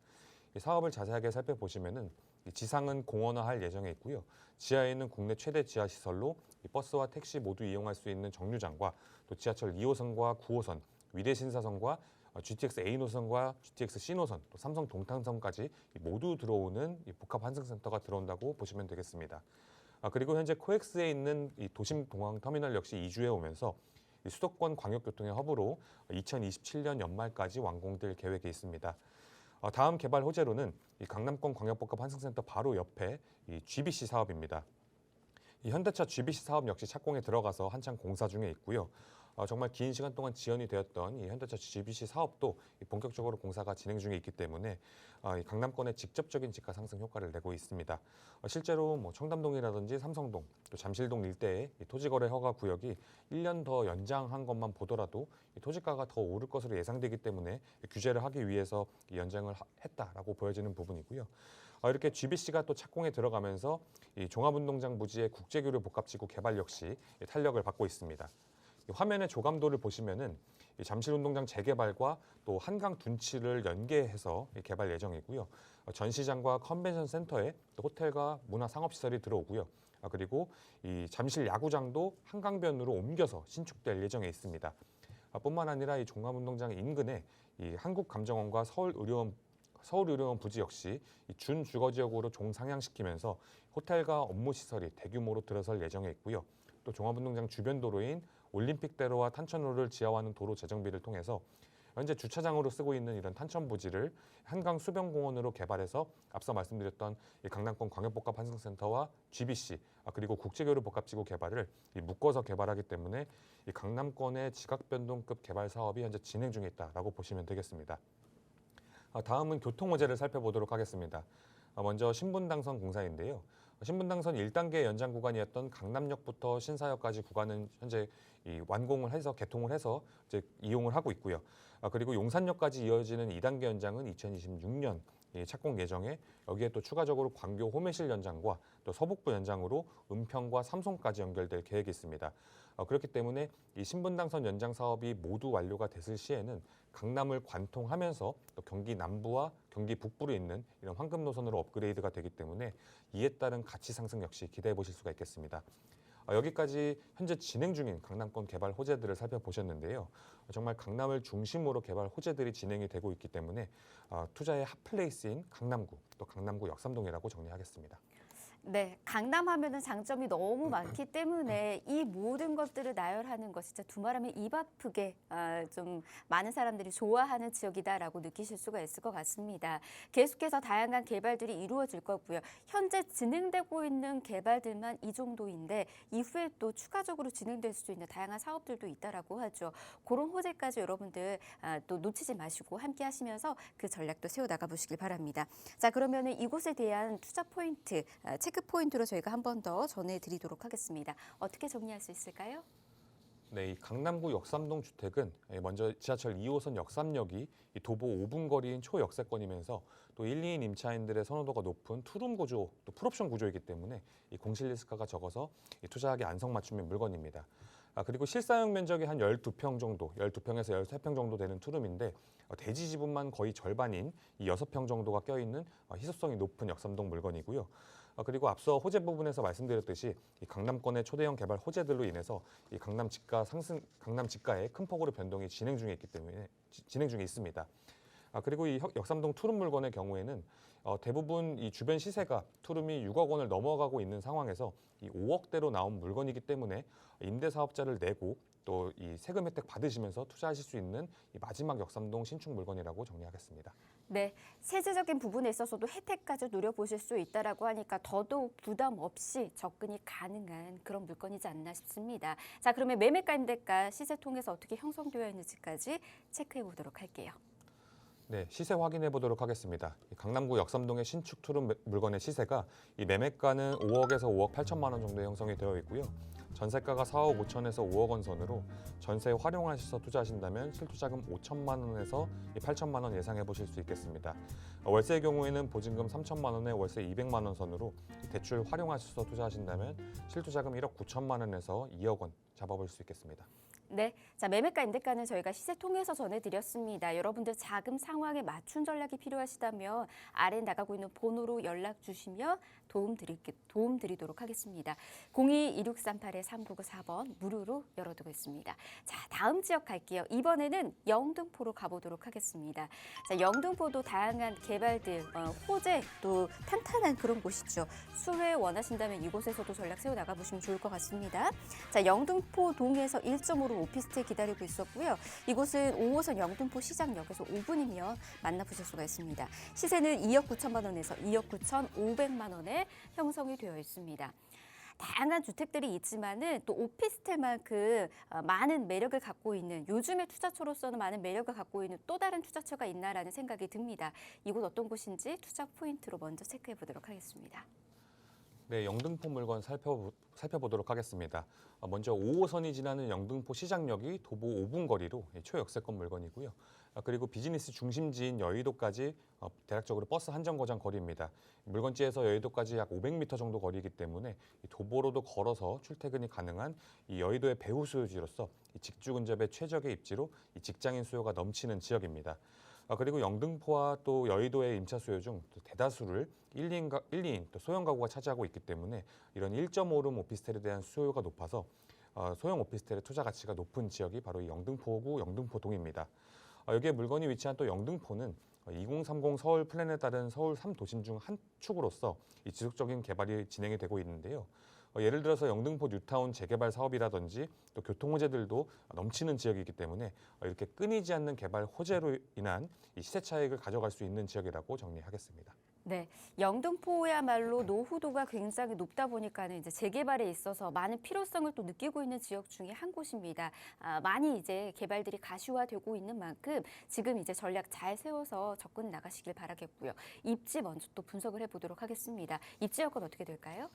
이 사업을 자세하게 살펴보시면은 이 지상은 공원화할 예정에 있고요. 지하에 있는 국내 최대 지하 시설로 이 버스와 택시 모두 이용할 수 있는 정류장과 또 지하철 2호선과 9호선, 위대신사선과 GTX A 노선과 GTX C 노선, 또 삼성 동탄선까지 모두 들어오는 이 복합 환승센터가 들어온다고 보시면 되겠습니다. 그리고 현재 코엑스에 있는 이 도심 공항 터미널 역시 이주해 오면서 이 수도권 광역교통의 허브로 2027년 연말까지 완공될 계획이 있습니다. 다음 개발 호재로는 이 강남권 광역복합 환승센터 바로 옆에 이 GBC 사업입니다. 이 현대차 GBC 사업 역시 착공에 들어가서 한창 공사 중에 있고요. 정말 긴 시간 동안 지연이 되었던 이 현대차 GBC 사업도 본격적으로 공사가 진행 중에 있기 때문에 이 강남권에 직접적인 지가 상승 효과를 내고 있습니다. 실제로 뭐 청담동이라든지 삼성동, 또 잠실동 일대의 이 토지거래 허가 구역이 1년 더 연장한 것만 보더라도 이 토지가가 더 오를 것으로 예상되기 때문에 규제를 하기 위해서 이 연장을 했다라고 보여지는 부분이고요. 이렇게 GBC가 또 착공에 들어가면서 이 종합운동장 부지의 국제교류 복합지구 개발 역시 탄력을 받고 있습니다. 화면의 조감도를 보시면은 이 잠실운동장 재개발과 또 한강 둔치를 연계해서 개발 예정이고요. 전시장과 컨벤션 센터에 또 호텔과 문화상업시설이 들어오고요. 그리고 이 잠실 야구장도 한강변으로 옮겨서 신축될 예정에 있습니다. 뿐만 아니라 이 종합운동장 인근에 이 한국감정원과 서울의료원 부지 역시 이 준주거지역으로 종상향시키면서 호텔과 업무시설이 대규모로 들어설 예정에 있고요. 또 종합운동장 주변 도로인 올림픽대로와 탄천로를 지하화하는 도로 재정비를 통해서 현재 주차장으로 쓰고 있는 이런 탄천 부지를 한강 수변공원으로 개발해서 앞서 말씀드렸던 이 강남권 광역복합 환승센터와 GBC 그리고 국제교류 복합지구 개발을 묶어서 개발하기 때문에 이 강남권의 지각변동급 개발 사업이 현재 진행 중에 있다라고 보시면 되겠습니다. 다음은 교통 호재를 살펴보도록 하겠습니다. 먼저 신분당선 공사인데요. 신분당선 1단계 연장 구간이었던 강남역부터 신사역까지 구간은 현재 완공을 해서 개통을 해서 이제 이용을 하고 있고요. 그리고 용산역까지 이어지는 2단계 연장은 2026년 착공 예정에 여기에 또 추가적으로 광교 호매실 연장과 또 서북부 연장으로 은평과 삼송까지 연결될 계획이 있습니다. 그렇기 때문에 이 신분당선 연장 사업이 모두 완료가 됐을 시에는 강남을 관통하면서 또 경기 남부와 경기 북부로 있는 이런 황금 노선으로 업그레이드가 되기 때문에 이에 따른 가치 상승 역시 기대해 보실 수가 있겠습니다. 여기까지 현재 진행 중인 강남권 개발 호재들을 살펴보셨는데요. 정말 강남을 중심으로 개발 호재들이 진행이 되고 있기 때문에 투자의 핫플레이스인 강남구, 또 강남구 역삼동이라고 정리하겠습니다. 네, 강남 하면은 장점이 너무 많기 때문에 이 모든 것들을 나열하는 것 진짜 두말하면 입 아프게 좀 많은 사람들이 좋아하는 지역이다라고 느끼실 수가 있을 것 같습니다. 계속해서 다양한 개발들이 이루어질 거고요. 현재 진행되고 있는 개발들만 이 정도인데 이후에 또 추가적으로 진행될 수 있는 다양한 사업들도 있다라고 하죠. 그런 호재까지 여러분들 또 놓치지 마시고 함께 하시면서 그 전략도 세워나가 보시길 바랍니다. 자, 그러면은 이곳에 대한 투자 포인트, 체크 포인트로 저희가 한 번 더 전해드리도록 하겠습니다. 어떻게 정리할 수 있을까요? 네, 이 강남구 역삼동 주택은 먼저 지하철 2호선 역삼역이 이 도보 5분 거리인 초역세권이면서 또 1, 2인 임차인들의 선호도가 높은 투룸 구조, 또 풀옵션 구조이기 때문에 이 공실 리스크가 적어서 이 투자하기 안성맞춤인 물건입니다. 그리고 실사용 면적이 한 12평 정도, 12평에서 13평 정도 되는 투룸인데 대지 지분만 거의 절반인 이 6평 정도가 껴있는 희소성이 높은 역삼동 물건이고요. 그리고 앞서 호재 부분에서 말씀드렸듯이 이 강남권의 초대형 개발 호재들로 인해서 이 강남 지가의 큰 폭으로 변동이 진행 중에 있습니다. 그리고 이 역삼동 투룸 물건의 경우에는 대부분 이 주변 시세가 투룸이 6억 원을 넘어가고 있는 상황에서 이 5억대로 나온 물건이기 때문에 임대사업자를 내고 또 이 세금 혜택 받으시면서 투자하실 수 있는 이 마지막 역삼동 신축 물건이라고 정리하겠습니다. 네, 세제적인 부분에 있어서도 혜택까지 누려보실 수 있다라고 하니까 더더욱 부담 없이 접근이 가능한 그런 물건이지 않나 싶습니다. 자, 그러면 매매가 임대가 시세 통해서 어떻게 형성되어 있는지까지 체크해 보도록 할게요. 네, 시세 확인해 보도록 하겠습니다. 이 강남구 역삼동의 신축 투룸 물건의 시세가 이 매매가는 5억에서 5억 8천만 원 정도 형성이 되어 있고요. 전세가가 4억 5천에서 5억 원 선으로 전세에 활용하셔서 투자하신다면 실투자금 5천만 원에서 8천만 원 예상해 보실 수 있겠습니다. 월세의 경우에는 보증금 3천만 원에 월세 200만 원 선으로 대출 활용하셔서 투자하신다면 실투자금 1억 9천만 원에서 2억 원 잡아볼 수 있겠습니다. 네, 자 매매가 임대가는 저희가 시세 통해서 전해드렸습니다. 여러분들 자금 상황에 맞춘 전략이 필요하시다면 아래 나가고 있는 번호로 연락 주시면 도움 드리도록 하겠습니다. 02-2638-3994번 무료로 열어두고 있습니다. 자, 다음 지역 갈게요. 이번에는 영등포로 가보도록 하겠습니다. 자, 영등포도 다양한 개발들, 호재 또 탄탄한 그런 곳이죠. 수혜 원하신다면 이곳에서도 전략 세워 나가보시면 좋을 것 같습니다. 자, 영등포 동에서 1.5로 오피스텔 기다리고 있었고요. 이곳은 5호선 영등포 시장역에서 5분이면 만나보실 수가 있습니다. 시세는 2억 9천만 원에서 2억 9천5백만 원에 형성이 되어 있습니다. 다양한 주택들이 있지만은 또 오피스텔만큼 많은 매력을 갖고 있는 요즘의 투자처로서는 많은 매력을 갖고 있는 또 다른 투자처가 있나라는 생각이 듭니다. 이곳 어떤 곳인지 투자 포인트로 먼저 체크해 보도록 하겠습니다. 네, 영등포 물건 살펴보도록 하겠습니다. 먼저 5호선이 지나는 영등포 시장역이 도보 5분 거리로 초역세권 물건이고요. 그리고 비즈니스 중심지인 여의도까지 대략적으로 버스 한 정거장 거리입니다. 물건지에서 여의도까지 약 500m 정도 거리이기 때문에 도보로도 걸어서 출퇴근이 가능한 이 여의도의 배후 수요지로서 직주 근접의 최적의 입지로 직장인 수요가 넘치는 지역입니다. 그리고 영등포와 또 여의도의 임차 수요 중 대다수를 1, 2인 또 소형 가구가 차지하고 있기 때문에 이런 1.5룸 오피스텔에 대한 수요가 높아서 소형 오피스텔의 투자 가치가 높은 지역이 바로 이 영등포구 영등포동입니다. 여기에 물건이 위치한 또 영등포는 2030 서울 플랜에 따른 서울 3도심 중 한 축으로서 이 지속적인 개발이 진행이 되고 있는데요. 예를 들어서 영등포 뉴타운 재개발 사업이라든지 또 교통 호재들도 넘치는 지역이기 때문에 이렇게 끊이지 않는 개발 호재로 인한 이 시세 차익을 가져갈 수 있는 지역이라고 정리하겠습니다. 네, 영등포야말로 노후도가 굉장히 높다 보니까는 이제 재개발에 있어서 많은 필요성을 또 느끼고 있는 지역 중에 한 곳입니다. 많이 이제 개발들이 가시화되고 있는 만큼 지금 이제 전략 잘 세워서 접근 나가시길 바라겠고요. 입지 먼저 또 분석을 해보도록 하겠습니다. 입지 여건 어떻게 될까요?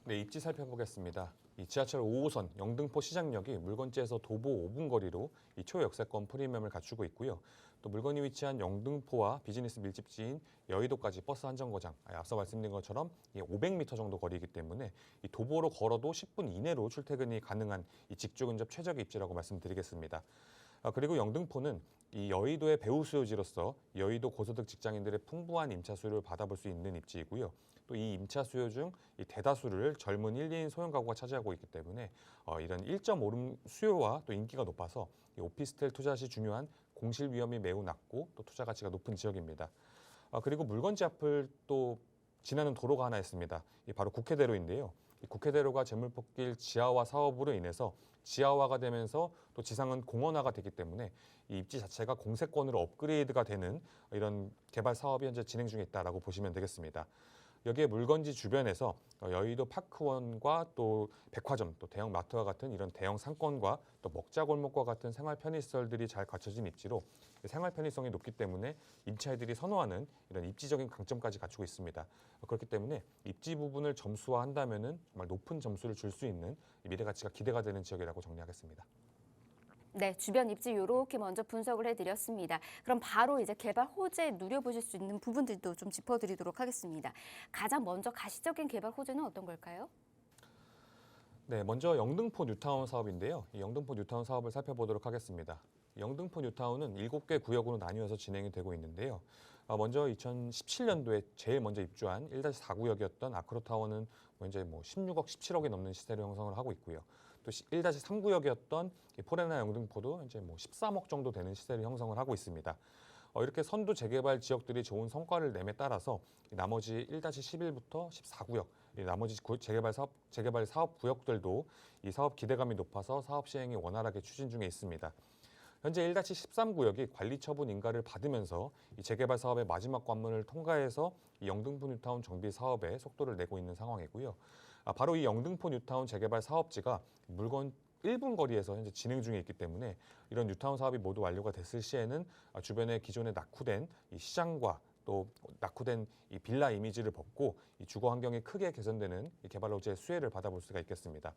네, 입지 살펴보겠습니다. 이 지하철 5호선 영등포 시장역이 물건지에서 도보 5분 거리로 이 초역세권 프리미엄을 갖추고 있고요. 또 물건이 위치한 영등포와 비즈니스 밀집지인 여의도까지 버스 한 정거장, 앞서 말씀드린 것처럼 500m 정도 거리이기 때문에 이 도보로 걸어도 10분 이내로 출퇴근이 가능한 이 직주 근접 최적의 입지라고 말씀드리겠습니다. 그리고 영등포는 이 여의도의 배후 수요지로서 여의도 고소득 직장인들의 풍부한 임차 수요를 받아볼 수 있는 입지이고요. 또 이 임차 수요 중 이 대다수를 젊은 1, 2인 소형 가구가 차지하고 있기 때문에 이런 1.5룸 수요와 또 인기가 높아서 이 오피스텔 투자 시 중요한 공실 위험이 매우 낮고 또 투자 가치가 높은 지역입니다. 그리고 물건지 앞을 또 지나는 도로가 하나 있습니다. 이 바로 국회대로인데요. 이 국회대로가 제물포길 지하화 사업으로 인해서 지하화가 되면서 또 지상은 공원화가 되기 때문에 이 입지 자체가 공세권으로 업그레이드가 되는 이런 개발 사업이 현재 진행 중에 있다라고 보시면 되겠습니다. 여기에 물건지 주변에서 여의도 파크원과 또 백화점, 또 대형 마트와 같은 이런 대형 상권과 또 먹자골목과 같은 생활 편의시설들이 잘 갖춰진 입지로 생활 편의성이 높기 때문에 임차인들이 선호하는 이런 입지적인 강점까지 갖추고 있습니다. 그렇기 때문에 입지 부분을 점수화한다면은 정말 높은 점수를 줄 수 있는 미래 가치가 기대가 되는 지역이라고 정리하겠습니다. 네, 주변 입지 이렇게 먼저 분석을 해드렸습니다. 그럼 바로 이제 개발 호재 누려보실 수 있는 부분들도 좀 짚어드리도록 하겠습니다. 가장 먼저 가시적인 개발 호재는 어떤 걸까요? 네, 먼저 영등포 뉴타운 사업인데요. 이 영등포 뉴타운 사업을 살펴보도록 하겠습니다. 영등포 뉴타운은 7개 구역으로 나뉘어서 진행이 되고 있는데요. 먼저 2017년도에 제일 먼저 입주한 1-4구역이었던 아크로타워는 현재 16억, 17억이 넘는 시세를 형성을 하고 있고요. 또 1-3구역이었던 포레나 영등포도 현재 13억 정도 되는 시세를 형성을 하고 있습니다. 이렇게 선두 재개발 지역들이 좋은 성과를 내에 따라서 나머지 1-11부터 14구역, 나머지 재개발 사업 구역들도 이 사업 기대감이 높아서 사업 시행이 원활하게 추진 중에 있습니다. 현재 1-13구역이 관리 처분 인가를 받으면서 이 재개발 사업의 마지막 관문을 통과해서 이 영등포 뉴타운 정비 사업에 속도를 내고 있는 상황이고요. 바로 이 영등포 뉴타운 재개발 사업지가 1분 거리에서 현재 진행 중에 있기 때문에 이런 뉴타운 사업이 모두 완료가 됐을 시에는 주변에 기존에 낙후된 이 시장과 또 낙후된 이 빌라 이미지를 벗고 이 주거 환경이 크게 개선되는 이 개발 호재의 수혜를 받아볼 수가 있겠습니다.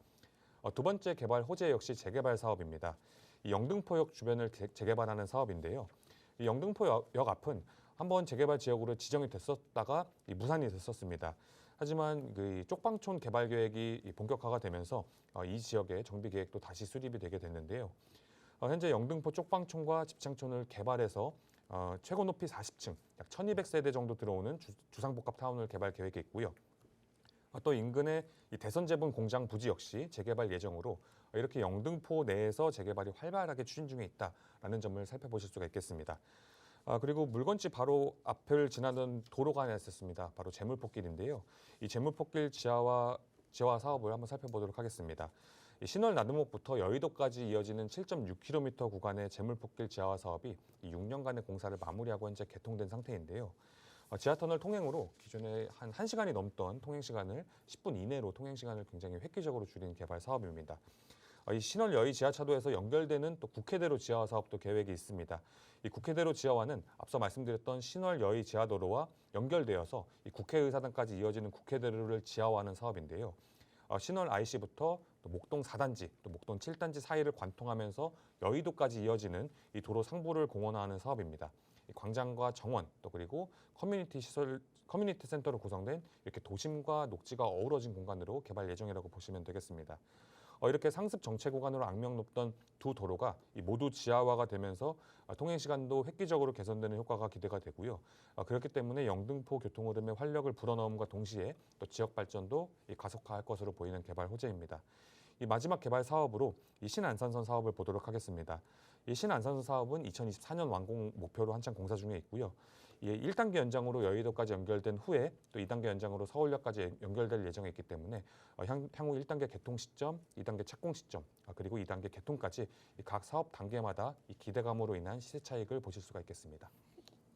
두 번째 개발 호재 역시 재개발 사업입니다. 이 영등포역 주변을 재개발하는 사업인데요. 이 영등포역 앞은 한번 재개발 지역으로 지정이 됐었다가 이 무산이 됐었습니다. 하지만 그 쪽방촌 개발 계획이 본격화가 되면서 이 지역의 정비 계획도 다시 수립이 되게 됐는데요. 현재 영등포 쪽방촌과 집창촌을 개발해서 최고 높이 40층, 약 1,200세대 정도 들어오는 주상복합 타운을 개발 계획이 있고요. 또 인근의 이 대선제분 공장 부지 역시 재개발 예정으로 이렇게 영등포 내에서 재개발이 활발하게 추진 중에 있다라는 점을 살펴보실 수가 있겠습니다. 그리고 물건지 바로 앞을 지나던 도로가 하나 있었습니다. 바로 제물포길인데요. 이 제물포길 지하화 사업을 한번 살펴보도록 하겠습니다. 이 신월 나들목부터 여의도까지 이어지는 7.6km 구간의 제물포길 지하화 사업이 이 6년간의 공사를 마무리하고 현재 개통된 상태인데요. 지하터널 통행으로 기존에 한 1시간이 넘던 통행시간을 10분 이내로 통행시간을 굉장히 획기적으로 줄인 개발 사업입니다. 이 신월 여의 지하차도에서 연결되는 또 국회대로 지하화 사업도 계획이 있습니다. 이 국회대로 지하화는 앞서 말씀드렸던 신월 여의 지하도로와 연결되어서 이 국회의사당까지 이어지는 국회대로를 지하화하는 사업인데요. 신월 IC부터 또 목동 4단지, 또 목동 7단지 사이를 관통하면서 여의도까지 이어지는 이 도로 상부를 공원화하는 사업입니다. 이 광장과 정원, 또 그리고 커뮤니티 센터로 구성된 이렇게 도심과 녹지가 어우러진 공간으로 개발 예정이라고 보시면 되겠습니다. 이렇게 상습 정체 구간으로 악명 높던 두 도로가 모두 지하화가 되면서 통행 시간도 획기적으로 개선되는 효과가 기대가 되고요. 그렇기 때문에 영등포 교통 흐름의 활력을 불어넣음과 동시에 또 지역 발전도 가속화할 것으로 보이는 개발 호재입니다. 이 마지막 개발 사업으로 이 신안산선 사업을 보도록 하겠습니다. 이 신안산선 사업은 2024년 완공 목표로 한창 공사 중에 있고요. 이 1단계 연장으로 여의도까지 연결된 후에 또 2단계 연장으로 서울역까지 연결될 예정에 있기 때문에 향후 1단계 개통 시점, 2단계 착공 시점, 그리고 2단계 개통까지 각 사업 단계마다 이 기대감으로 인한 시세 차익을 보실 수가 있겠습니다.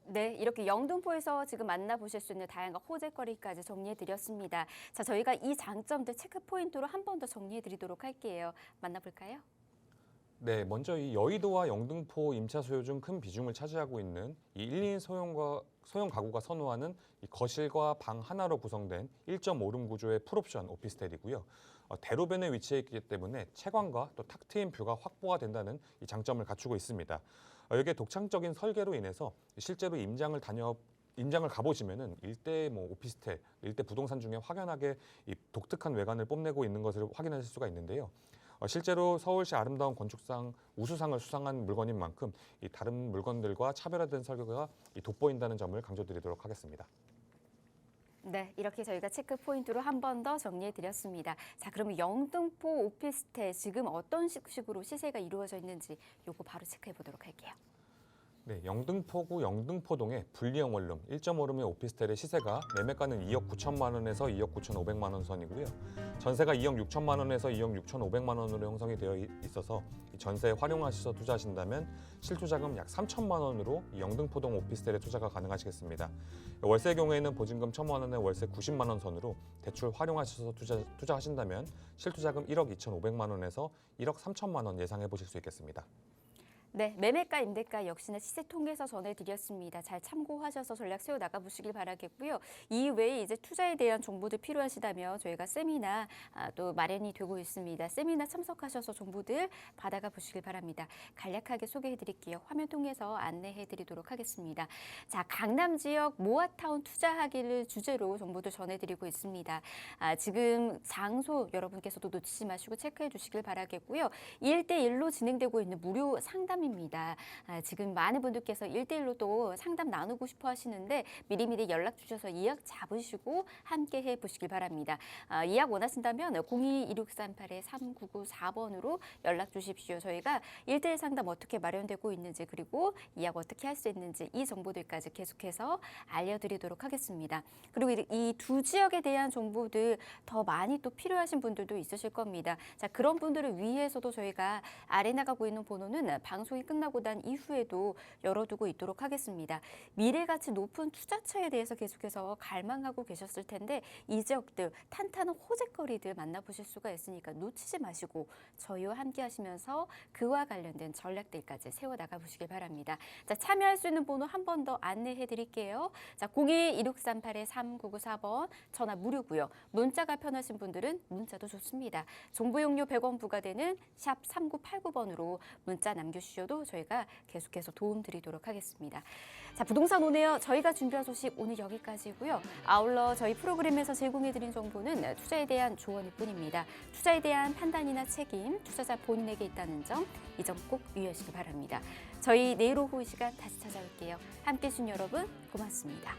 네, 이렇게 영등포에서 지금 만나보실 수 있는 다양한 호재거리까지 정리해드렸습니다. 자, 저희가 이 장점들 체크 포인트로 한 번 더 정리해드리도록 할게요. 만나볼까요? 네, 먼저 이 여의도와 영등포 임차 소유 중 큰 비중을 차지하고 있는 이 1인 소형 가구가 선호하는 이 거실과 방 하나로 구성된 1.5룸 구조의 풀옵션 오피스텔이고요. 대로변에 위치해 있기 때문에 채광과 또 탁 트인 뷰가 확보가 된다는 이 장점을 갖추고 있습니다. 여기에 독창적인 설계로 인해서 실제로 임장을 가보시면은 일대 오피스텔, 일대 부동산 중에 확연하게 이 독특한 외관을 뽐내고 있는 것을 확인하실 수가 있는데요. 실제로 서울시 아름다운 건축상 우수상을 수상한 물건인 만큼 이 다른 물건들과 차별화된 설계가 돋보인다는 점을 강조드리도록 하겠습니다. 네, 이렇게 저희가 체크 포인트로 한 번 더 정리해드렸습니다. 자, 그러면 영등포 오피스텔 지금 어떤 식으로 시세가 이루어져 있는지 요거 바로 체크해 보도록 할게요. 네, 영등포구 영등포동의 분리형 원룸 1.5룸의 오피스텔의 시세가 매매가는 2억 9천만 원에서 2억 9,500만 원 선이고요. 전세가 2억 6천만 원에서 2억 6,500만 원으로 형성이 되어 있어서 전세에 활용하셔서 투자하신다면 실투자금 약 3천만 원으로 영등포동 오피스텔에 투자가 가능하시겠습니다. 월세 경우에는 보증금 1,000만 원에 월세 90만 원 선으로 대출 활용하셔서 투자하신다면 실투자금 1억 2,500만 원에서 1억 3천만 원 예상해 보실 수 있겠습니다. 네, 매매가, 임대가 역시나 시세 통계서 전해드렸습니다. 잘 참고하셔서 전략 세워 나가보시길 바라겠고요. 이외에 이제 투자에 대한 정보들 필요하시다면 저희가 세미나 또 마련이 되고 있습니다. 세미나 참석하셔서 정보들 받아가 보시길 바랍니다. 간략하게 소개해드릴게요. 화면 통해서 안내해드리도록 하겠습니다. 자, 강남 지역 모아타운 투자하기를 주제로 정보들 전해드리고 있습니다. 지금 장소 여러분께서도 놓치지 마시고 체크해 주시길 바라겠고요. 1대1로 진행되고 있는 무료 상담입니다. 지금 많은 분들께서 1대1로 또 상담 나누고 싶어 하시는데 미리미리 연락 주셔서 예약 잡으시고 함께 해보시길 바랍니다. 예약 원하신다면 02-2638-3994번으로 연락 주십시오. 저희가 1대1 상담 어떻게 마련되고 있는지 그리고 예약 어떻게 할 수 있는지 이 정보들까지 계속해서 알려드리도록 하겠습니다. 그리고 이 두 지역에 대한 정보들 더 많이 또 필요하신 분들도 있으실 겁니다. 자, 그런 분들을 위해서도 저희가 아래 나가고 있는 번호는 방송 방송이 끝나고 난 이후에도 열어두고 있도록 하겠습니다. 미래가치 높은 투자처에 대해서 계속해서 갈망하고 계셨을 텐데 이 지역들 탄탄한 호재거리들 만나보실 수가 있으니까 놓치지 마시고 저희와 함께 하시면서 그와 관련된 전략들까지 세워나가 보시길 바랍니다. 자, 참여할 수 있는 번호 한 번 더 안내해 드릴게요. 자, 02-2638-3994번 전화 무료고요. 문자가 편하신 분들은 문자도 좋습니다. 정보용료 100원 부과되는 샵 3989번으로 문자 남겨주셔도 저희가 계속해서 도움 드리도록 하겠습니다. 자, 부동산 오네요. 저희가 준비한 소식 오늘 여기까지고요. 아울러 저희 프로그램에서 제공해드린 정보는 투자에 대한 조언일 뿐입니다. 투자에 대한 판단이나 책임, 투자자 본인에게 있다는 점, 이 점 꼭 유의하시기 바랍니다. 저희 내일 오후 이 시간 다시 찾아올게요. 함께해 주신 여러분 고맙습니다.